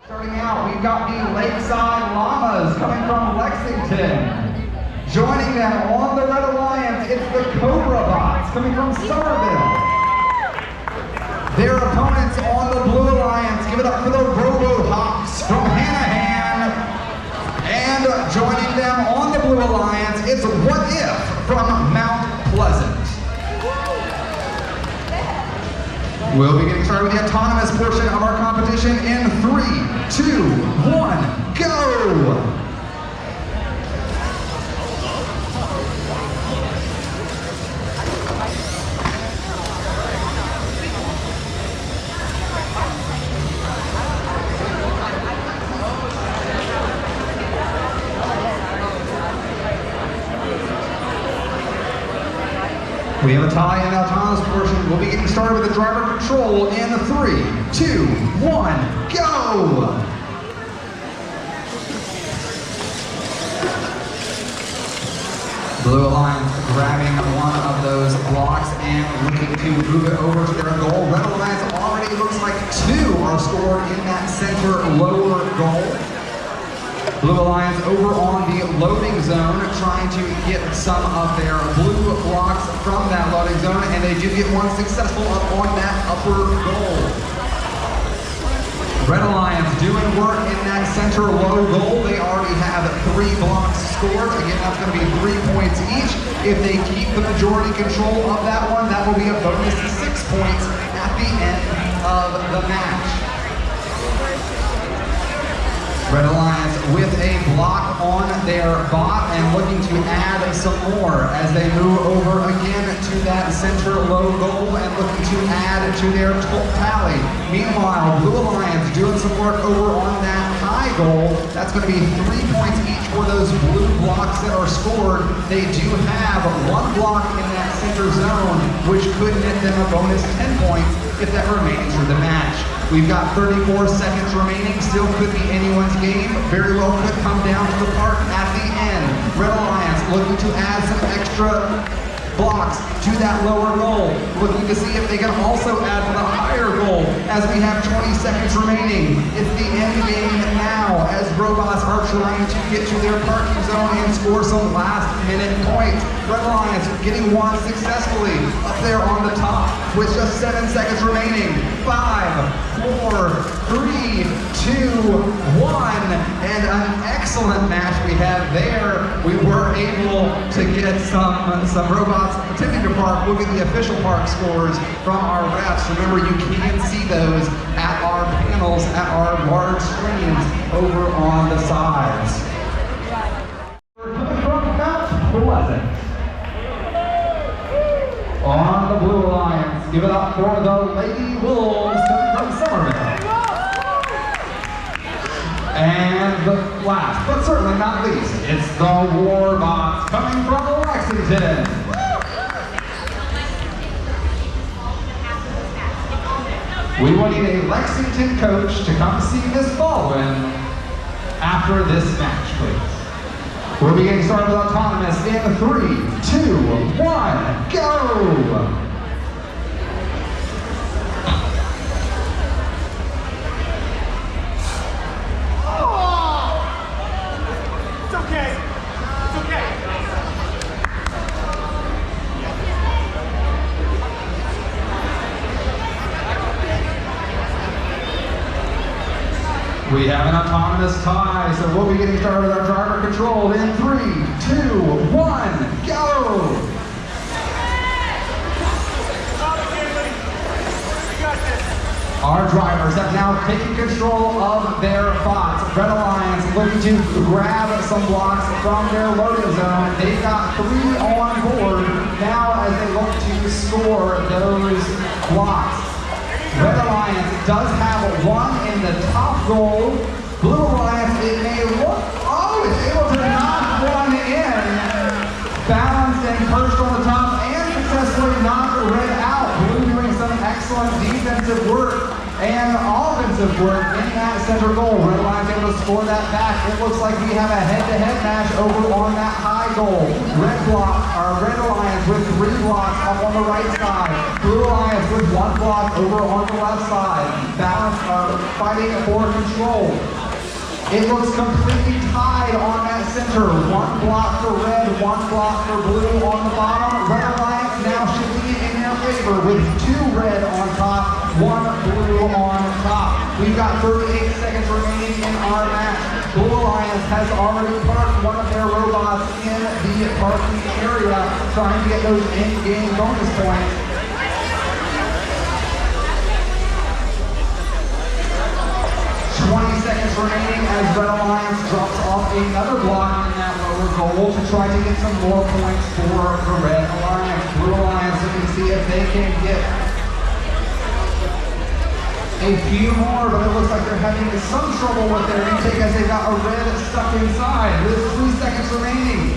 Starting out, we've got the Lakeside Llamas coming from Lexington. Joining them on the Red Alliance, it's the Cobra Bots coming from Somerville. Their opponents on the Blue Alliance, give it up for the Robotics from Hanahan. And joining them on the Blue Alliance, it's What If from Mount Pleasant. We'll be getting started with the autonomous portion of our competition in 3, 2, 1, go! We have a tie in the autonomous portion. We'll be getting started with the driver control in 3, 2, 1, go! Blue Alliance grabbing one of those blocks and looking to move it over to their goal. Red Alliance already looks like 2 are scored in that center lower goal. Blue Alliance over on the loading zone, trying to get some of their blue blocks from that loading zone, and they do get one successful up on that upper goal. Red Alliance doing work in that center low goal. They already have 3 blocks scored. Again, that's going to be 3 points each. If they keep the majority control of that one, that will be a bonus 6 points at the end of the match. Red Alliance with a block on their bot and looking to add some more as they move over again to that center low goal and looking to add to their tally. Meanwhile, Blue Alliance doing some work over on that high goal. That's going to be 3 points each for those blue blocks that are scored. They do have 1 block in that center zone, which could net them a bonus 10 points if that remains for the match. We've got 34 seconds remaining, still could be anyone's game, very well could come down to the park at the end. Red Alliance looking to add some extra blocks to that lower goal, looking to see if they can also add to the higher goal as we have 20 seconds remaining. It's the end game now as robots are trying to get to their parking zone and score some last minute points. Red Alliance getting one successfully up there on the top with just 7 seconds remaining. 5, 4, 3, 2, 1, and an excellent match we have there. We were able to get some robots attempting to park. Look at the official park scores from our refs. Remember, you can see those at our panels, at our large screens over on the sides. We're coming from Mount Pleasant. On the Blue Alliance, give it up for the Lady Wolves coming from Somerville. And the last, but certainly not least, it's the Warbots coming from Lexington. We will need a Lexington coach to come see Miss Baldwin after this match, please. We'll be getting started with autonomous in 3, 2, 1, go! We have an autonomous tie, so we'll be getting started with our driver control in 3, 2, 1, go! Our drivers have now taken control of their bots. Red Alliance looking to grab some blocks from their loading zone. They've got 3 on board now as they look to score those blocks. Red Alliance does have 1 in the top goal. Blue Alliance, it may look, is able to knock 1 in. Balanced and perched on the top and successfully knocked Red out. Blue doing some excellent defensive work and offensive offensive work in that center goal. Red Alliance able to score that back. It looks like we have a head-to-head match over on that high goal. Red Alliance with 3 blocks up on the right side. Blue Alliance with 1 block over on the left side. Balance, fighting for control. It looks completely tied on that center. 1 block for red, 1 block for blue on the bottom. Red Alliance now shifting it in their favor with 2 red on top, 1 blue on top. We've got 38 seconds remaining in our match. Blue Alliance has already parked one of their robots in the parking area, trying to get those in-game bonus points. 20 seconds remaining as Red Alliance drops off another block in that lower goal to try to get some more points for the Red Alliance. Blue Alliance looking to see if they can get a few more, but it looks like they're having some trouble with their intake as they got a red stuck inside. With 3 seconds remaining.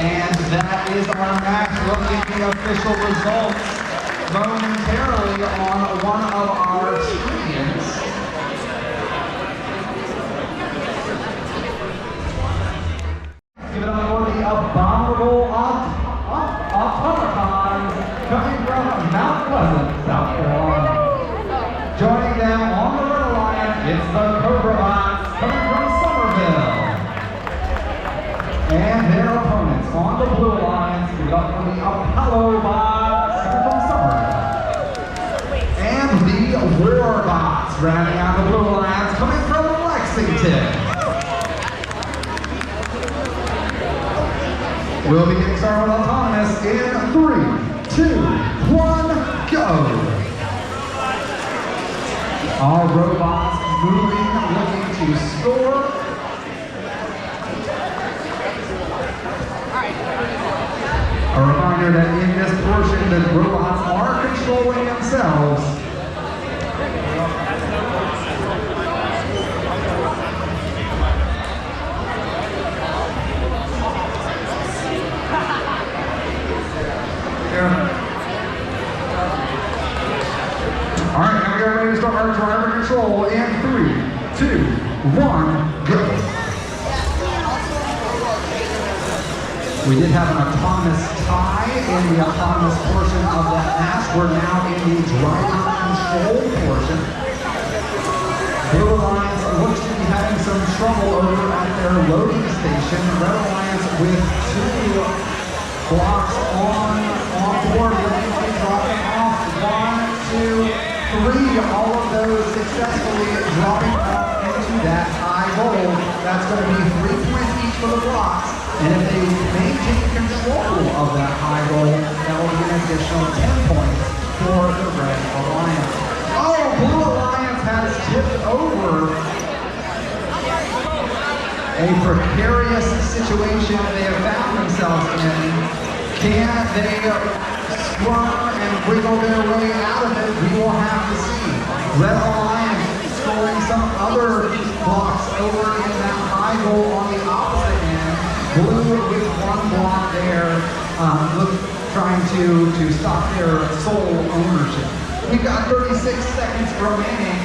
And that is our match. Looking at the official results momentarily on one of our screens. Give it up for the abominable automatons coming from Mount Pleasant, South Carolina. Joining them on the Red Alliance, it's the Robotics coming from Somerville. And their opponents on the Blue Alliance, give it up for the Apollo bots coming from Somerville. And the Warbots rounding out the Blue Alliance coming from Lexington. We'll be getting started with Autonomous in 3, 2, 1, go! All robots moving, looking to score. A reminder that in this portion, the robots are controlling themselves. All right, now we are ready to start our driver control in 3, 2, 1, go. We did have an autonomous tie in the autonomous portion of that match. We're now in the driver control portion. Blue Alliance looks to be having some trouble over at their loading station. Red Alliance with 2 blocks on board, Laing dropping off 1, 2, 3, all of those successfully dropping off into that high goal. That's going to be 3 points each for the blocks. And if they maintain control of that high goal, that will be an additional 10 points for the Red Alliance. Oh, Blue Alliance has tipped over. A precarious situation they have found themselves in. Can they squirm and wiggle their way out of it? We will have to see. Red Alliance scoring some other blocks over in that high goal on the opposite end. Blue with 1 block there, trying to stop their sole ownership. We've got 36 seconds remaining.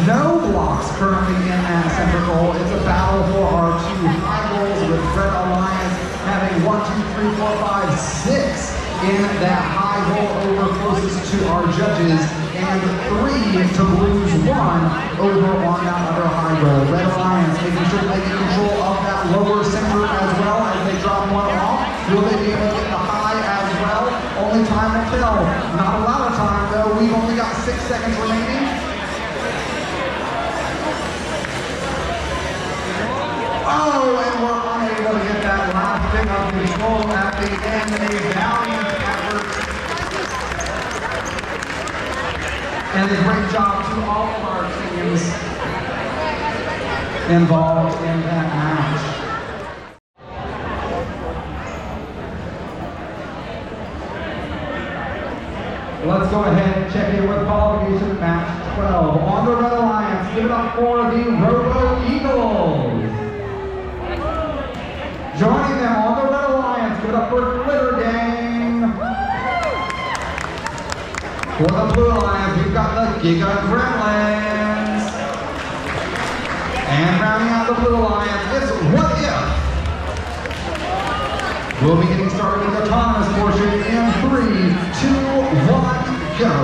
No blocks currently in that center goal. It's a battle for our 2 high goals with Red Alliance having 1, 2, 3, 4, 5, 6 in that high goal over closest to our judges, and 3 to Blue's 1 over on that other high goal. Red Alliance making sure they get control of that lower center as well as they drop 1 off. Will they be able to get the high as well? Only time will tell. Not a lot of time though. We've only got 6 seconds remaining. Oh, and we're unable to get that last bit of control at the end. A valiant effort. And a great job to all of our teams involved in that match. Let's go ahead and check in with qualification match 12. On the Red Alliance, give it up for the Robo Eagles. Joining them on the Red Alliance, give it up for Glitter Gang. For the Blue Alliance, we've got the Giga Gremlins. And rounding out the Blue Alliance, it's What If. We'll be getting started with the autonomous portion in 3, 2, 1, go.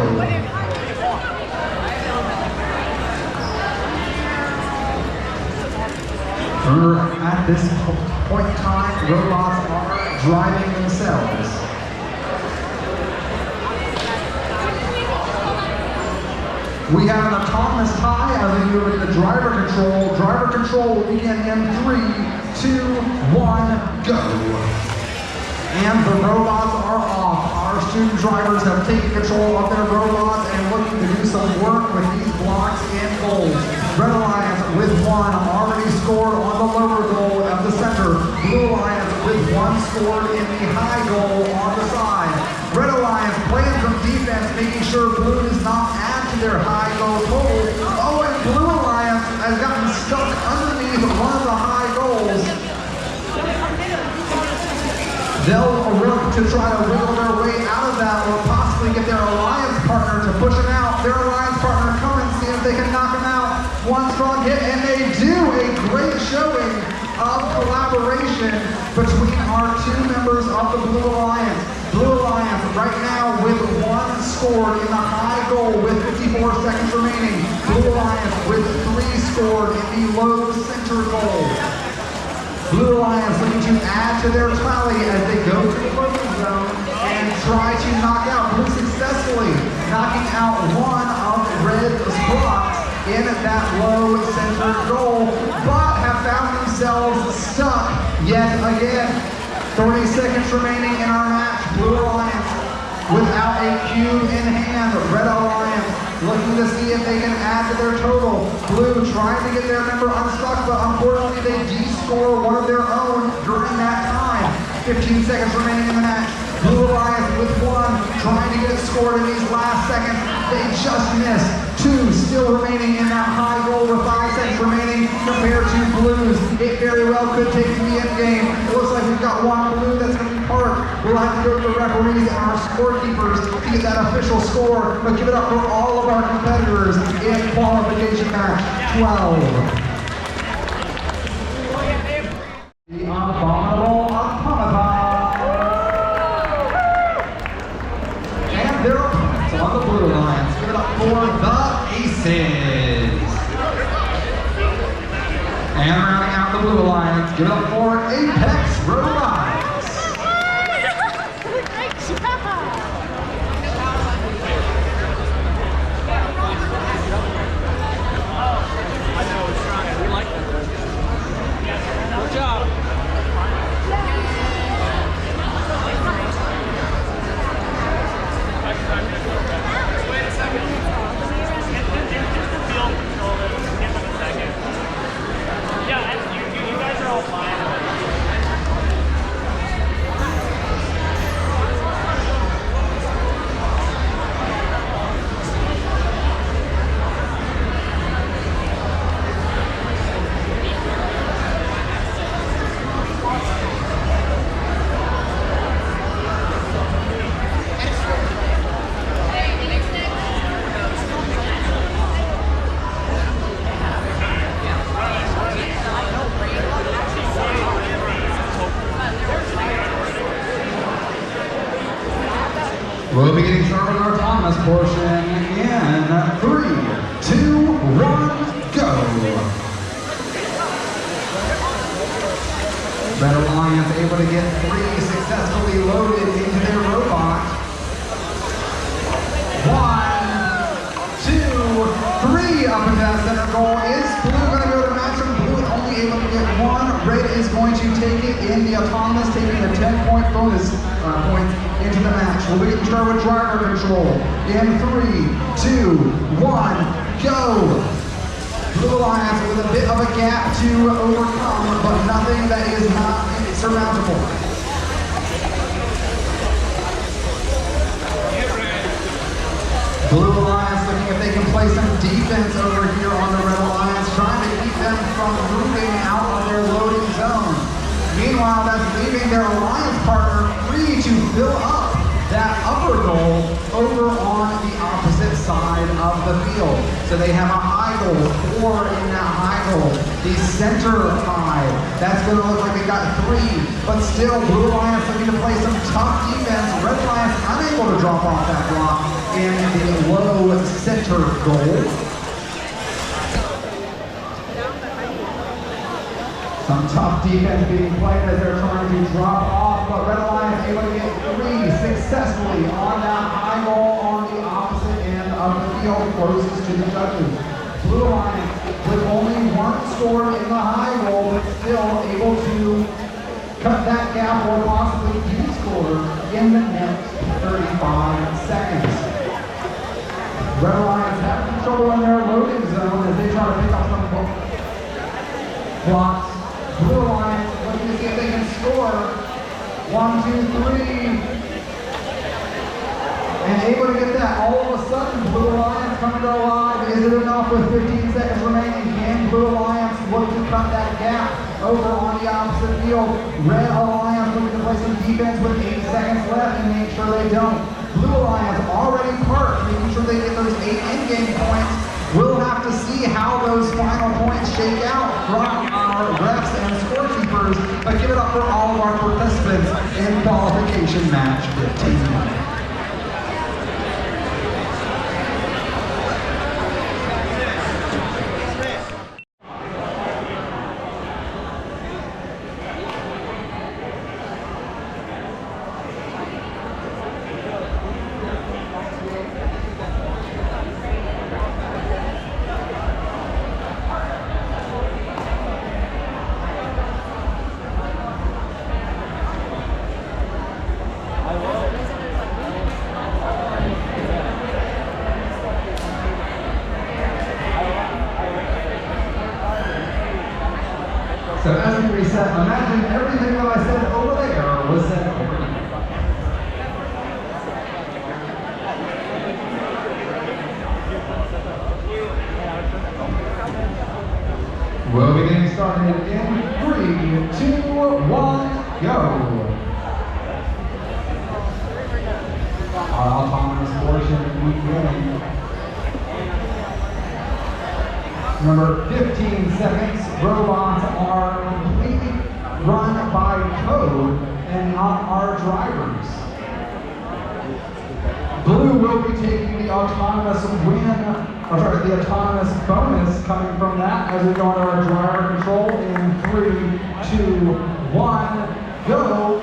At this point in time, robots are driving themselves. We have an autonomous tie as they move into driver control. Driver control will begin in 3, 2, 1, go. And the robots are off. Our student drivers have taken control of their robots and looking to do some work with these blocks and goals. Red Alliance with 1 already scored on the lower goal of the center. Blue Alliance with 1 scored in the high goal on the side. Red Alliance playing some defense, making sure Blue does not add to their high goal total. Oh, and Blue Alliance has gotten stuck underneath one of the high goals. They'll work to try to wiggle their way out of that or possibly get their alliance partner to push them out. Their alliance partner come and see if they can knock them out. One strong hit, and they do a great showing of collaboration between our 2 members of the Blue Alliance. Blue Alliance right now with 1 scored in the high goal with 54 seconds remaining. Blue Alliance with 3 scored in the low center goal. Blue Alliance looking to add to their tally as they go to the loading zone and try to knock out Blue successfully, knocking out one of Red's blocks in that low center goal, but have found themselves stuck yet again. 30 seconds remaining in our match. Blue Alliance without a cue in hand. Red Alliance looking to see if they can add to their total. Blue trying to get their member unstuck, but unfortunately they de-score one of their own during that time. 15 seconds remaining in the match. Blue Alliance with 1, trying to get it scored in these last seconds. They just missed. 2 still remaining in that high goal with 5 seconds remaining compared to Blues. It very well could take to the end game. It looks like we've got 1 Blue that's going to be parked. We'll have to go to the referees and our scorekeepers to get that official score, but give it up for all of our competitors in qualification match 12. The Abominable Automaton. And their opponents on the Blue Alliance. Give it up for the Aces. And rounding out the Blue Alliance, give it up for Apex Robotics. Good job. Wait a second. Just the field control it. Give them a second. Yeah, you guys are all fine. We'll be getting started with our autonomous portion in 3, 2, 1, go. Red Alliance able to get 3 successfully loaded into their robot. 1, 2, 3 up into that center goal. Is Blue going to go to match him? Blue only able to get 1. Red is going to take it in the autonomous, taking a 10-point bonus point into the match. We'll be getting started with driver control in 3, 2, 1, go. Blue Alliance with a bit of a gap to overcome, but nothing that is not insurmountable. Blue Alliance looking if they can play some defense over here on the Red Alliance, trying to keep them from moving out of their loading zone. Meanwhile, that's leaving their alliance partner free to fill up that upper goal over on the field. So they have a high goal, 4 in that high goal. The center high, that's going to look like they got 3, but still Blue Alliance looking to play some tough defense. Red Alliance unable to drop off that block in the low center goal. Some tough defense being played as they're trying to drop off, but Red Alliance able to get 3 successfully on that high goal on the opposite end of the field, closest to the judges. Blue Alliance with only 1 score in the high goal, but still able to cut that gap or possibly de-score in the next 35 seconds. Red Alliance have control in their loading zone as they try to pick up some blocks. Blue Alliance looking to see if they can score. 1, 2, 3. And able to get that. All of a sudden, Blue Alliance coming to alive. Is it enough with 15 seconds remaining? Can Blue Alliance look to cut that gap over on the opposite field? Red Alliance looking to play some defense with 8 seconds left and make sure they don't. Blue Alliance already parked, making sure they get those 8 in-game points. We'll have to see how those final points shake out from our refs and scorekeepers, but give it up for all of our participants in qualification match 15. So as we reset, imagine everything that I said over there was said over here. We'll be getting started in 3, 2, 1, go. Our autonomous portion beginning. Remember, 15 seconds. Robots are completely run by code and not our drivers. Blue will be taking the autonomous the autonomous bonus coming from that as we go into our driver control in 3, 2, 1, go.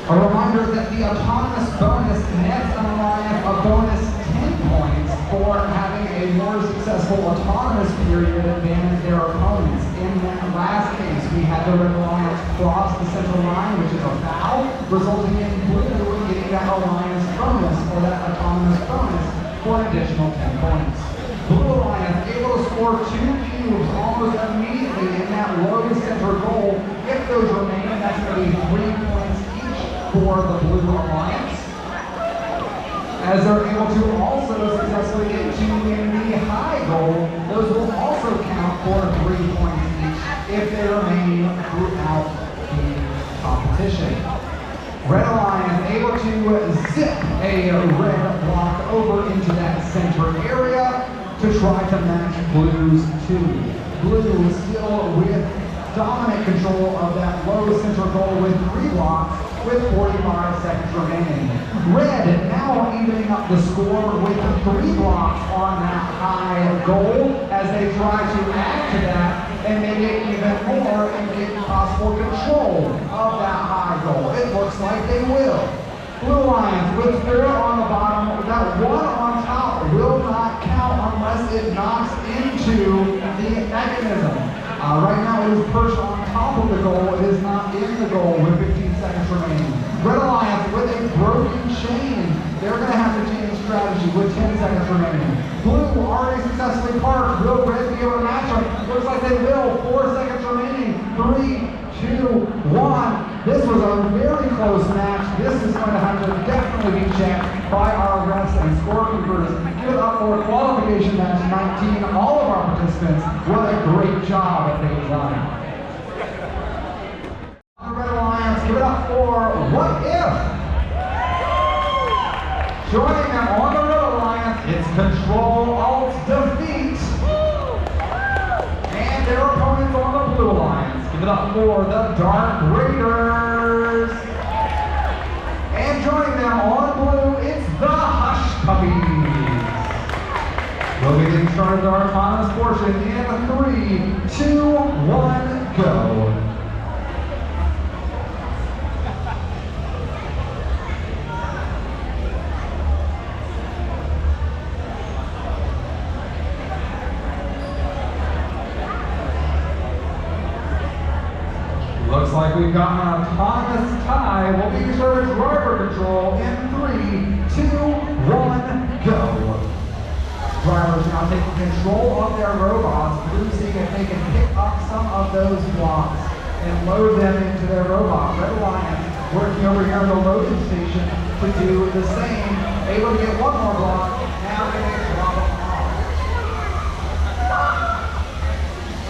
A reminder that the autonomous bonus nets an Alliance a bonus 10 points for having a more successful autonomous period than their opponents. In that last case, we had the Red Alliance cross the central line, which is a foul, resulting in Blue getting that Alliance bonus or that autonomous bonus for an additional 10 points. Blue Alliance able to score 2 cubes almost immediately in that low center goal. If those remain, that's going to be 3 points each for the Blue Alliance. As they're able to also successfully get 2 in the high goal, those will also count for 3 points each if they remain throughout the competition. Red Alliance able to zip a red block over into that center area to try to match Blue's 2. Blue still with dominant control of that low center goal with 3 blocks with 45 seconds remaining. Red now evening up the score with 3 blocks on that high goal as they try to add to that and make it even more and get possible control of that high goal. It looks like they will. Blue Alliance with 4 on the bottom, that 1 on top will not count unless it knocks into the mechanism. Right now it is perched on top of the goal, it is not in the goal with 15 seconds remaining. Red Alliance with a broken chain. They're going to have to change strategy with 10 seconds remaining. Blue already successfully parked. Will Red be able to match them? Looks like they will. 4 seconds remaining. 3, 2, 1. This was a very close match. This is going to have to definitely be checked by our refs and scorekeepers. Give it up for qualification match 19. All of our participants, what a great job that they've done. Red Alliance, give it up for What If? Joining them on the Red Alliance, it's Control All for the Dark Raiders. And joining them on blue, it's the Hush Puppies. We'll be getting started with our autonomous portion in 3, 2, 1, go. Looks like we've got an autonomous tie. We'll be started driver control in 3, 2, 1, go. Drivers now taking control of their robots, seeing if they can pick up some of those blocks and load them into their robot. Red Lion working over here on the loading station to do the same. Able to get one more block. Now they can drop them off.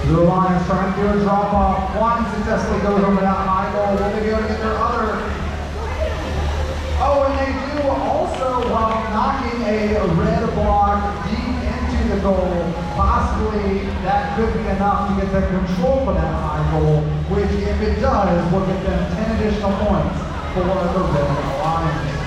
Blue Lions trying to do a drop off. One successfully goes over that high goal. Will they be able to get their other? Oh, and they do also while knocking a red block deep into the goal. Possibly that could be enough to get the control for that high goal, which if it does, will get them 10 additional points for the Red Lions.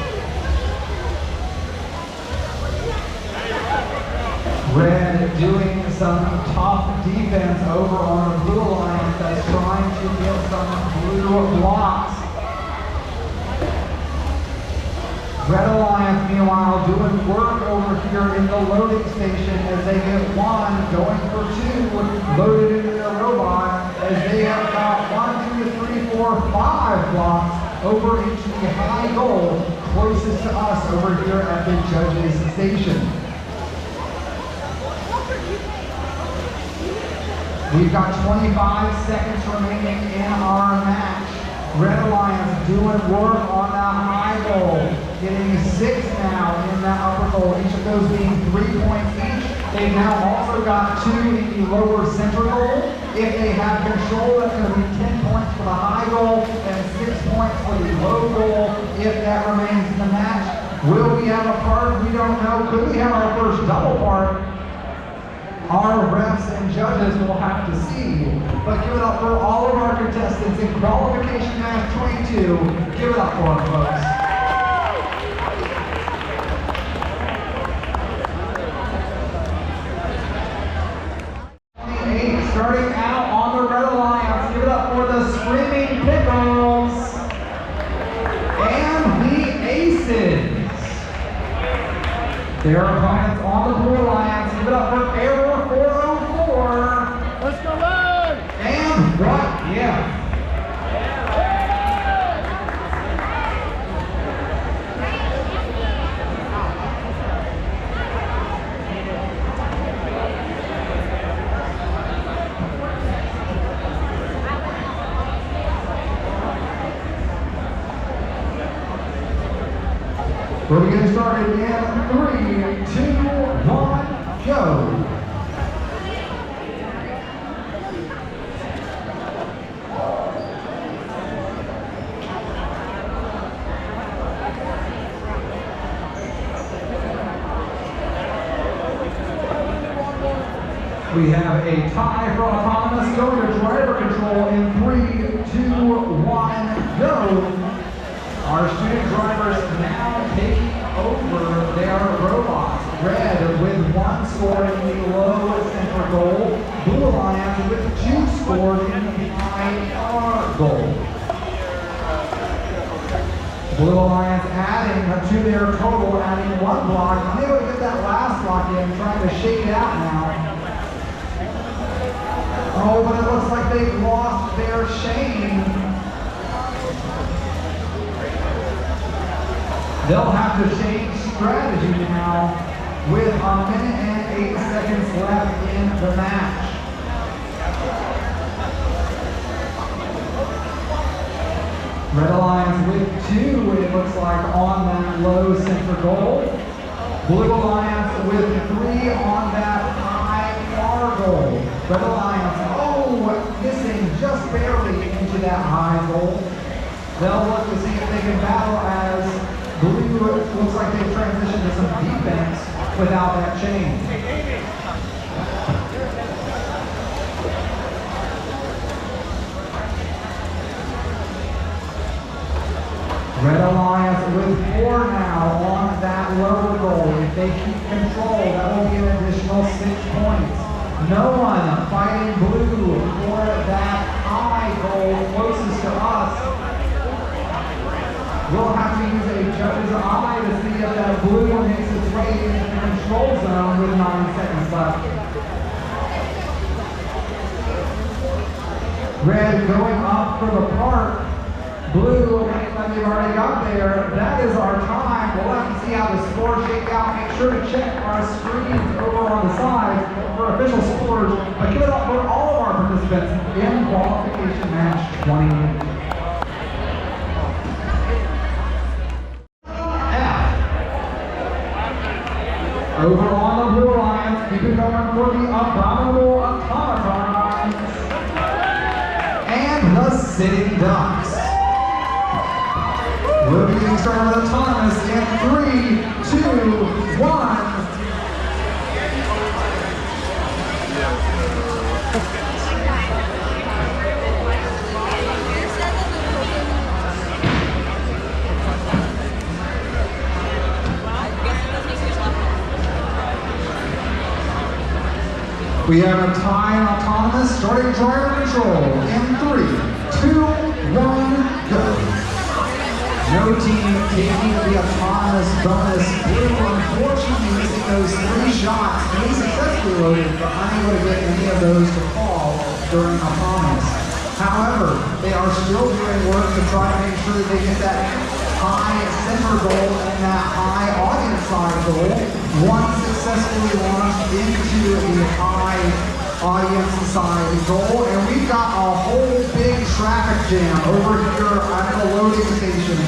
Red doing some tough defense over on the Blue Alliance that's trying to get some blue blocks. Red Alliance, meanwhile, doing work over here in the loading station as they get one, going for two, loaded into their robot as they have got 1, 2, 3, 4, 5 blocks over into the high goal closest to us over here at the judges station. We've got 25 seconds remaining in our match. Red Alliance doing work on that high goal, getting 6 now in that upper goal, each of those being 3 points each. They've now also got 2 in the lower center goal. If they have control, that's going to be 10 points for the high goal and 6 points for the low goal if that remains in the match. Will we have a part? We don't know. Could we have our first double part? Our refs and judges will have to see. But give it up for all of our contestants in qualification match 22. Give it up for them, folks. Starting out on the Red Alliance, give it up for the Screaming Pickles and the Aces. Their opponents on the Blue Alliance, give it up for Error 404. Let's go, Red! And what? Yeah. We're getting started in 3, 2, 1, go. We have a tie for autonomous. Go to driver control in 3, 2, 1, go. Our student drivers now taking over their robots. Red with 1 scored in the low center goal. Blue Alliance with 2 scored in the high far goal. Blue Alliance adding to their total, adding 1 block. They would get that last block in, trying to shake it out now. Oh, but it looks like they've lost their chain. They'll have to change strategy now with 1 minute and 8 seconds left in the match. Red Alliance with 2, it looks like, on that low center goal. Blue Alliance with 3 on that high far goal. Red Alliance, missing just barely into that high goal. They'll look to see if they can battle as Blue looks like they've transitioned to some defense without that chain. they keep control. That will be an additional 6 points. No one fighting blue for that high goal closest to us. We'll have to use a judge's eye to see if that blue makes its way into the control zone with 9 seconds left. Red going up for the park. Blue, like we've already got there, that is our time. We'll have to see how the scores shake out. Make sure to check our screens over on the side for official scores. But give it up for all of our participants in qualification match 20. Over on the Blue Alliance, keep it going for the abominable automatons and the sitting ducks. We'll be getting started with autonomous in 3, 2, 1. We have a tie in autonomous, starting driver control in 3, 2, 1, go. No team taking the autonomous bonus. Blue unfortunately missing those 3 shots. They successfully loaded, but unable to get any of those to fall during autonomous. However, they are still doing work to try to make sure that they get that high center goal and that high audience side goal. One successfully launched into the high audience side goal, and we've got a whole big traffic jam over here at the loading station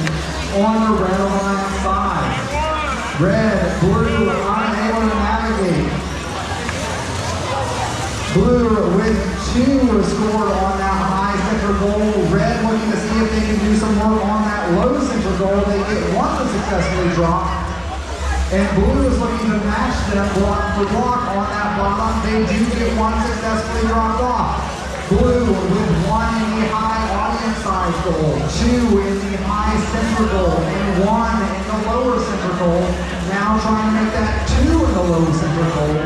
on the red alliance side. Red, blue, unable to navigate. Blue with 2 scored on that high center goal. Red looking to see if they can do some work on that low center goal. They get 1 to successfully drop. And blue is looking to match them block for block on that bottom. They do get 1 successfully dropped off. Blue with 1 in the high audience size goal, 2 in the high center goal, and 1 in the lower center goal. Now trying to make that 2 in the low center goal.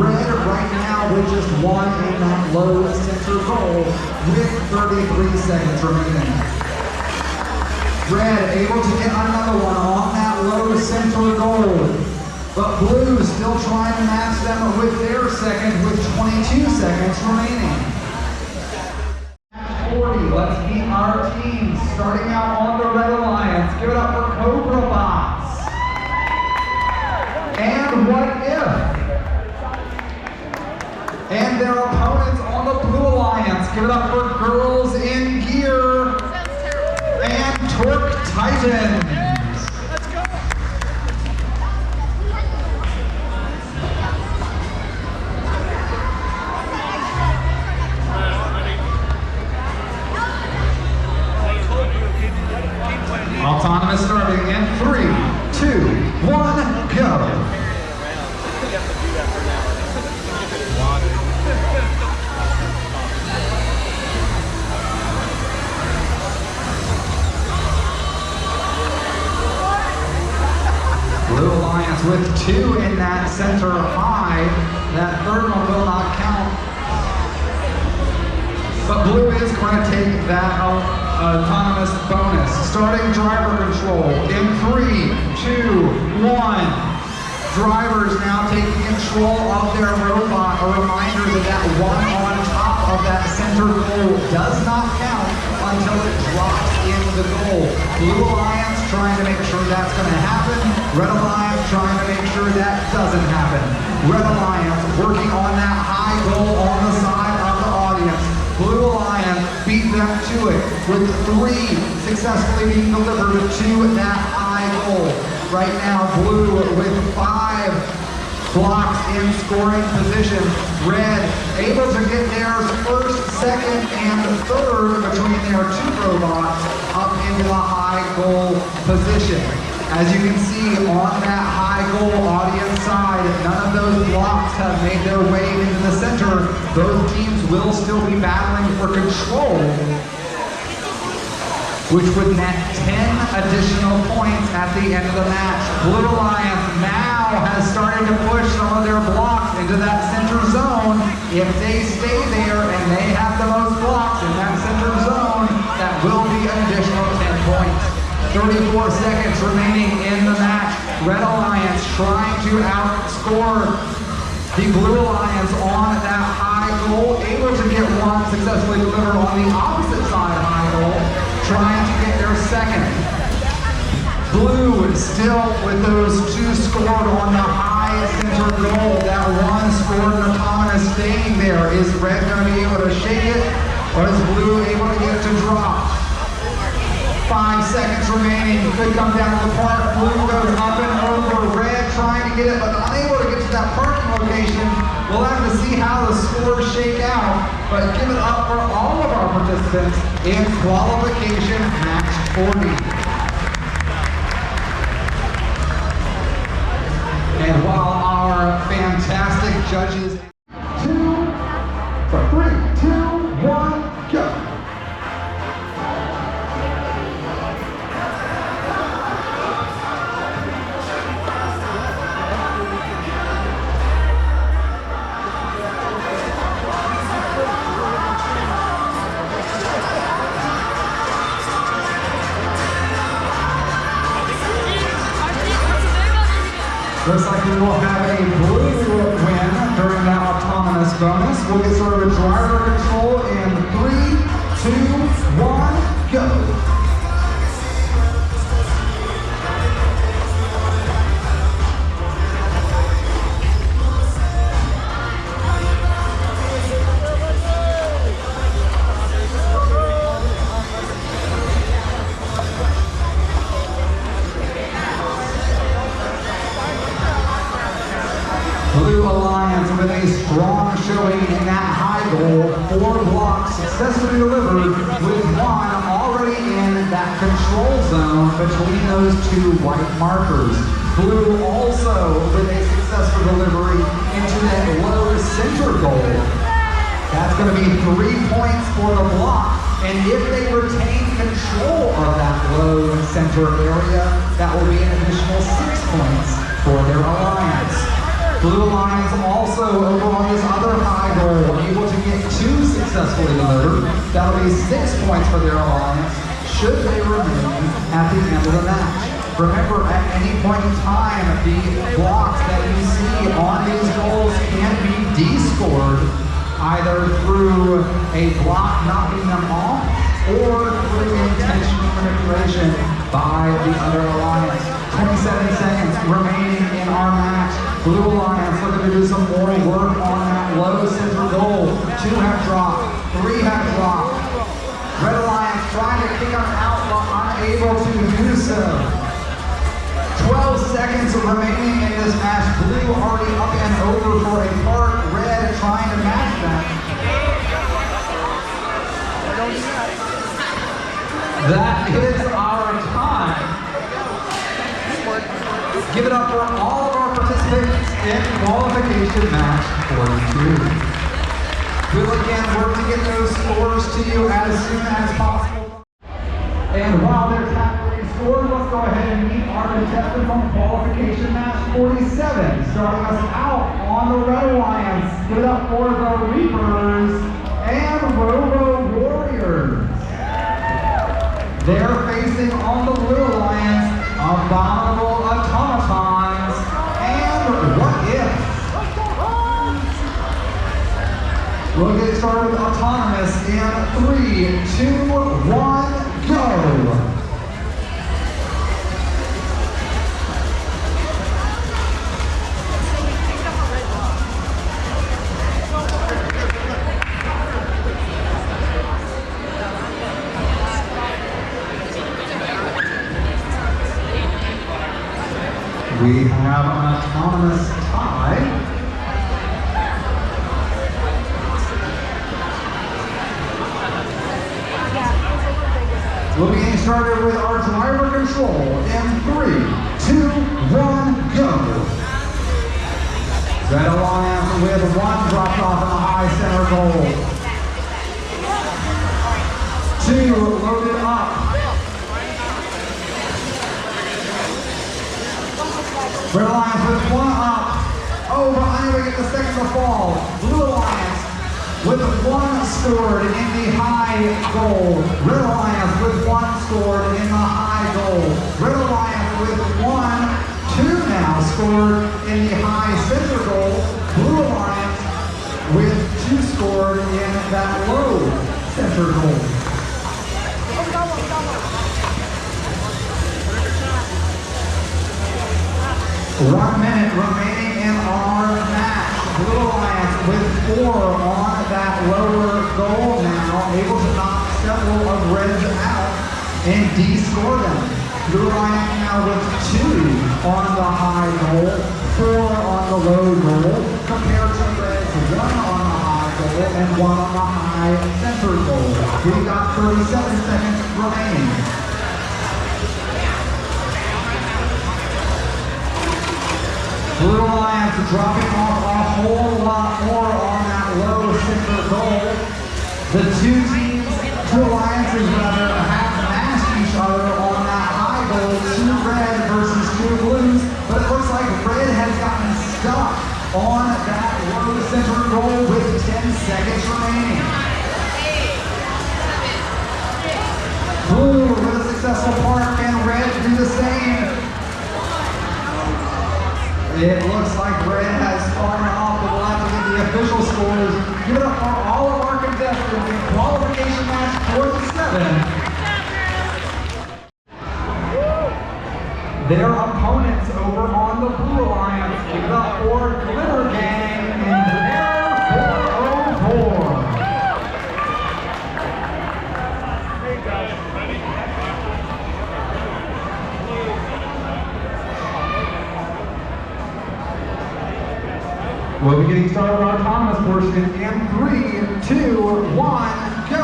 Red right now with just 1 in that low center goal with 33 seconds remaining. Red able to get another one on that low center goal. But blue still trying to match them with their second with 22 seconds remaining. 40, let's meet our teams. Starting out on the red alliance. Give it up for Cobra Bots. And What If? And their opponents on the blue alliance. Give it up for Girls in Gear. And Torque Titans. Let's go! Autonomous starting in 3, 2, 1, go. Blue Alliance with 2 in that center high. That third one will not count. But blue is going to take that autonomous bonus. Starting driver control in 3, 2, 1. Drivers now taking control of their robot. A reminder that that 1 on top of that center goal does not count until it drops in the goal. Blue Alliance trying to make sure that's going to happen. Red Alliance trying to make sure that doesn't happen. Red Alliance working on that high goal on the side of the audience. Blue Alliance beat them to it with 3 successfully being delivered to that high goal. Right now, blue with 5 blocks in scoring position. Red able to get theirs first, second, and third between their 2 robots up into the high goal position. As you can see on that high goal audience side, none of those blocks have made their way into the center. Both teams will still be battling for control which would net 10 additional points at the end of the match. Blue Alliance now has started to push some of their blocks into that center zone. If they stay there and they have the most blocks in that center zone, that will be an additional 10 points. 34 seconds remaining in the match. Red Alliance trying to outscore the Blue Alliance on that high goal, able to get one successfully delivered on the opposite side high goal, trying to get their second. Blue still with those two scored on the high center goal. That one scored an autonomous staying there. Is Red going to be able to shake it, or is Blue able to get it to drop? 5 seconds remaining, could come down to the park. Blue goes up and over. Red trying to get it, but unable to get to that parking location. We'll have to see how the scores shake out, but give it up for all of our participants in qualification match 40. And while our fantastic judges... 3, 2, 1, go! Looks like we will have a blue win during that autonomous bonus. We'll get started with driver control in 3, 2, 1, go. Blue Alliance with a strong showing in that high goal. 4 blocks successfully delivered with one already in that control zone between those two white markers. Blue also with a successful delivery into that low center goal. That's going to be 3 points for the block. And if they retain control of that low center area, that will be an additional 6 points for their alliance. Blue Alliance also over on this other high goal, able to get 2 successfully delivered. That'll be 6 points for their alliance, should they remain at the end of the match. Remember, at any point in time, the blocks that you see on these goals can be de-scored, either through a block knocking them off, or through intentional manipulation by the other alliance. 27 seconds remaining in our match. Blue Alliance looking to do some more work on that low center goal. 2 have dropped, 3 have dropped. Red Alliance trying to kick them out but unable to do so. 12 seconds remaining in this match. Blue already up and over for a part. Red trying to match them. That is our time. Give it up for all of our participants in qualification match 42. We'll again work to get those scores to you as soon as possible. And while they're tabulating scores, let's go ahead and meet our contestants on qualification match 47. Starting us out on the Red Alliance. Give it up for the Reapers and Robo Warriors. They're facing on the Blue Alliance Abominable Automatons and What If. We'll get started with Autonomous in 3, 2, 1, go! We have an autonomous tie. We'll be getting started with our driver control in 3, 2, 1, go. Red Alliance with 1 dropped off in the high center goal. 2 loaded up. a second to fall. Blue Alliance with 1 scored in the high goal. Red Alliance with 1 scored in the high goal. Red Alliance with 2 now scored in the high center goal. Blue Alliance with 2 scored in that low center goal. 1 minute remaining in our match. Blue Alliance with 4 on that lower goal now, able to knock several of Reds out and de-score them. Blue Alliance now with 2 on the high goal, 4 on the low goal, compared to Reds 1 on the high goal and 1 on the high center goal. We've got 37 seconds remaining. Blue Alliance dropping off a whole lot more on that low center goal. The two alliances rather, have matched each other on that high goal, 2 red versus 2 blues, but it looks like red has gotten stuck on that low center goal with 10 seconds remaining. Blue with a successful park and red do the same. It looks like red has fallen off, but we'll have to get the official scores. Give it up for all of our contestants in qualification match 47. Their opponents over on the Blue Alliance, give it up for Glitter Gang in their 404. We'll be getting started on our autonomous portion in 3, 2, 1, go!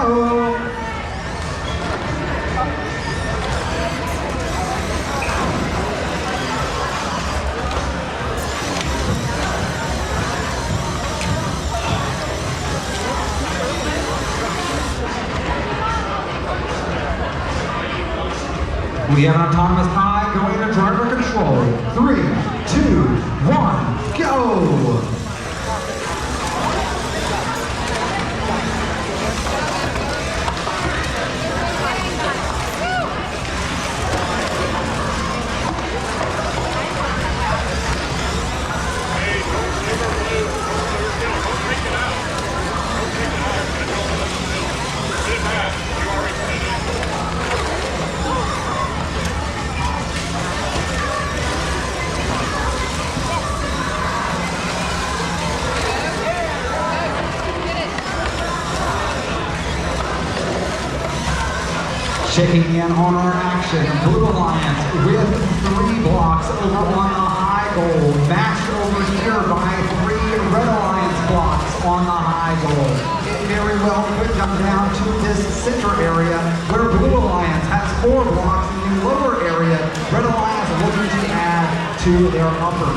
We have an autonomous tie going to driver control. 3, 2, 1, go! Checking in on our action, Blue Alliance with 3 blocks over on the high goal, matched over here by 3 Red Alliance blocks on the high goal. It very well could come down to this center area where Blue Alliance has 4 blocks in the lower area. Red Alliance looking to add to their upper.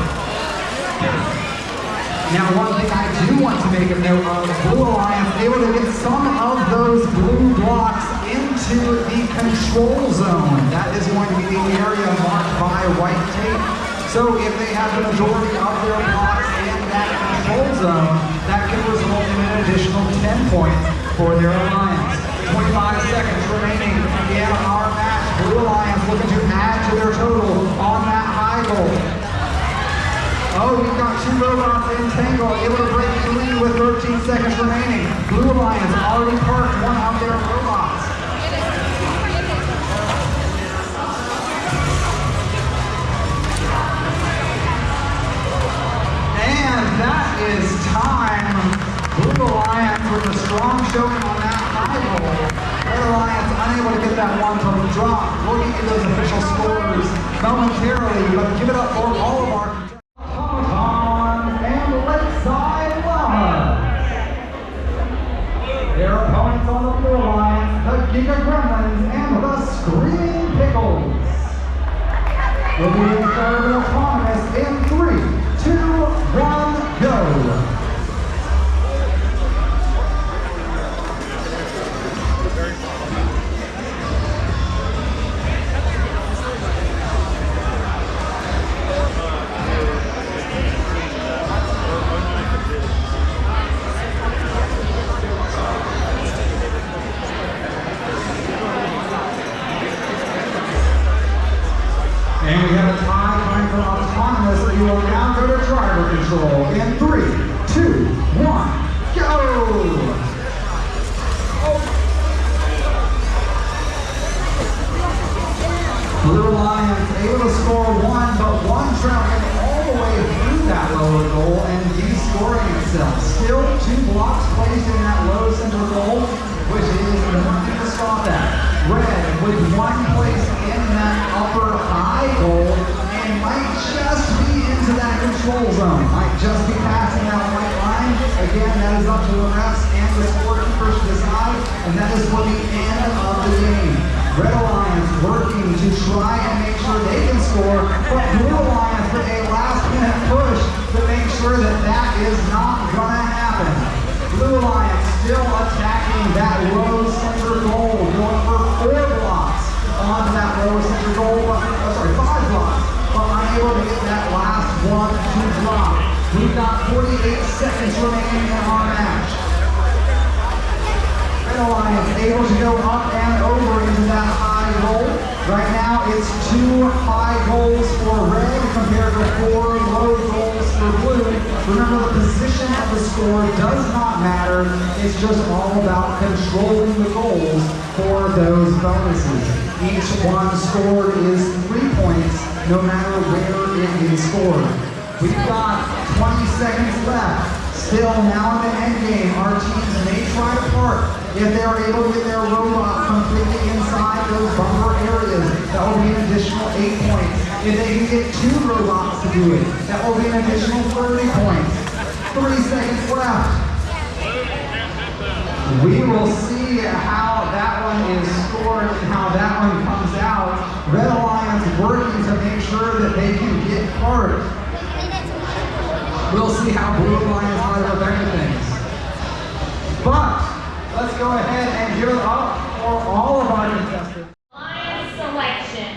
Now, one thing I do want to make a note of, Blue Alliance able to get some of those blue blocks into the control zone. That is going to be the area marked by white tape. So if they have the majority of their blocks in that control zone, that can result in an additional 10 points for their alliance. 25 seconds remaining in our match. Blue Alliance looking to add to their total on that high goal. Oh, we've got 2 robots in tango, able to break the lead with 13 seconds remaining. Blue Alliance already parked 1 of their robots. And that is time. Blue Alliance with a strong showing on that high goal. Red Alliance unable to get that one from the drop. We'll get you those official scores momentarily, but give it up for all of our their opponents on the Blue Alliance, the Giga Gremlins and the Screaming Pickles. We'll be getting started with autonomous in 3, 2, 1, go! control in 3, 2, 1, go! Blue Lions able to score one, but one traveling all the way through that lower goal and de-scoring itself. Still 2 blocks placed in that low center goal, which is nothing to scoff at. Red with 1 place in that upper high goal and might just be into that control zone. Might just be passing that white line. Again, that is up to the refs and the scorekeepers to decide, and that is for the end of the game. Red Alliance working to try and make sure they can score, but Blue Alliance with a last-minute push to make sure that that is not going to happen. Blue Alliance still attacking that low center goal, going for 4 blocks on that low center goal, 5 blocks, but unable to get that last one to drop. We've got 48 seconds remaining in our match. Red Alliance able to go up and over into that high goal. Right now it's 2 high goals for red compared to 4 low goals for blue. Remember, the position of the score does not matter. It's just all about controlling the goals for those bonuses. Each one scored is 3 points, no matter where it is scored. We've got 20 seconds left. Still now in the end game, our teams may try to park if they are able to get their robot completely inside those bumper areas. That will be an additional 8 points. If they can get 2 robots to do it, that will be an additional 30 points. 3 seconds left. We will see how that one is scored and how that one comes out. Red Alliance working to make sure that they can get parked. We'll see how Blue Alliance might have affected things. But let's go ahead and give it up for all of our contestants. Line selection.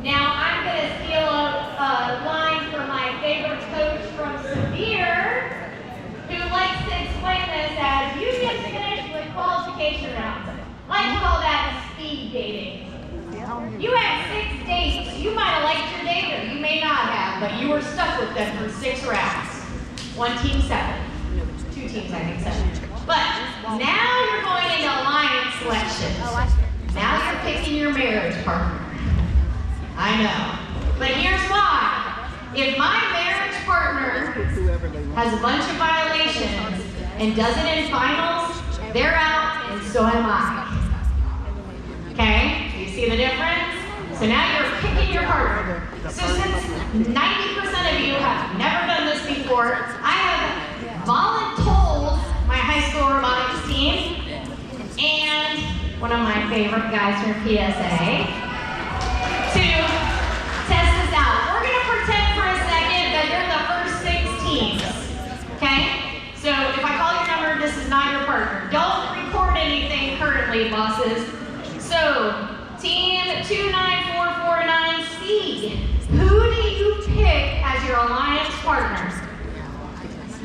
Now I'm going to steal a line from my favorite coach from Severe, who likes to explain this as you get finished with qualification rounds. I like to call that speed dating. You had 6 dates. You might have liked your date or you may not have, but you were stuck with them for 6 rounds. 1 team 7. 2 teams, I think 7. But now you're going into alliance selection. Now you're picking your marriage partner. I know. But here's why. If my marriage partner has a bunch of violations and does it in finals, they're out and so am I. Okay? Do you see the difference? So now you're picking your partner. So since 90% of you have never done this before, I have voluntold my high school robotics team and one of my favorite guys from PSA to test this out. We're going to pretend for a second that you're the first 6 teams. Okay? So if I call your number, this is not your partner. Don't record anything currently, bosses. So, team 29449C, who do you pick as your alliance partner?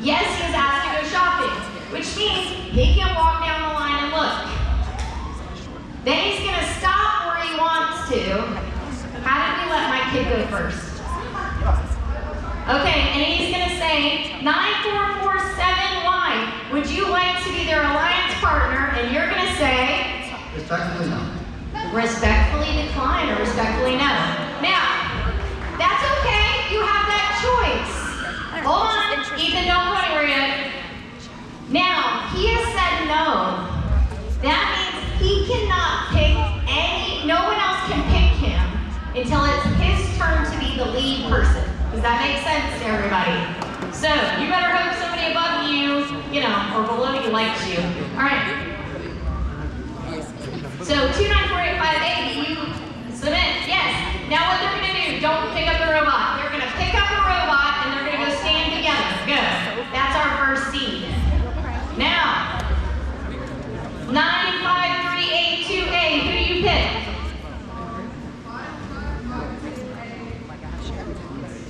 Yes, he's asked to go shopping, which means he can walk down the line and look. Then he's going to stop where he wants to. How did we let my kid go first? Okay, and he's going to say, 9447Y, would you like to be their alliance partner? And you're going to say, Respectfully, no. Respectfully decline or respectfully no. Now, that's okay. You have that choice. Hold on. Ethan, don't go anywhere yet. Now, he has said no. That means he cannot pick no one else can pick him until it's his turn to be the lead person. Does that make sense to everybody? So, you better hope somebody above you, or below you likes you. All right. So 29485A, you submit, yes. Now what they're going to do, don't pick up the robot. They're going to pick up a robot and they're going to go stand together. Good. That's our first seed. Now, 95382A, who do you pick?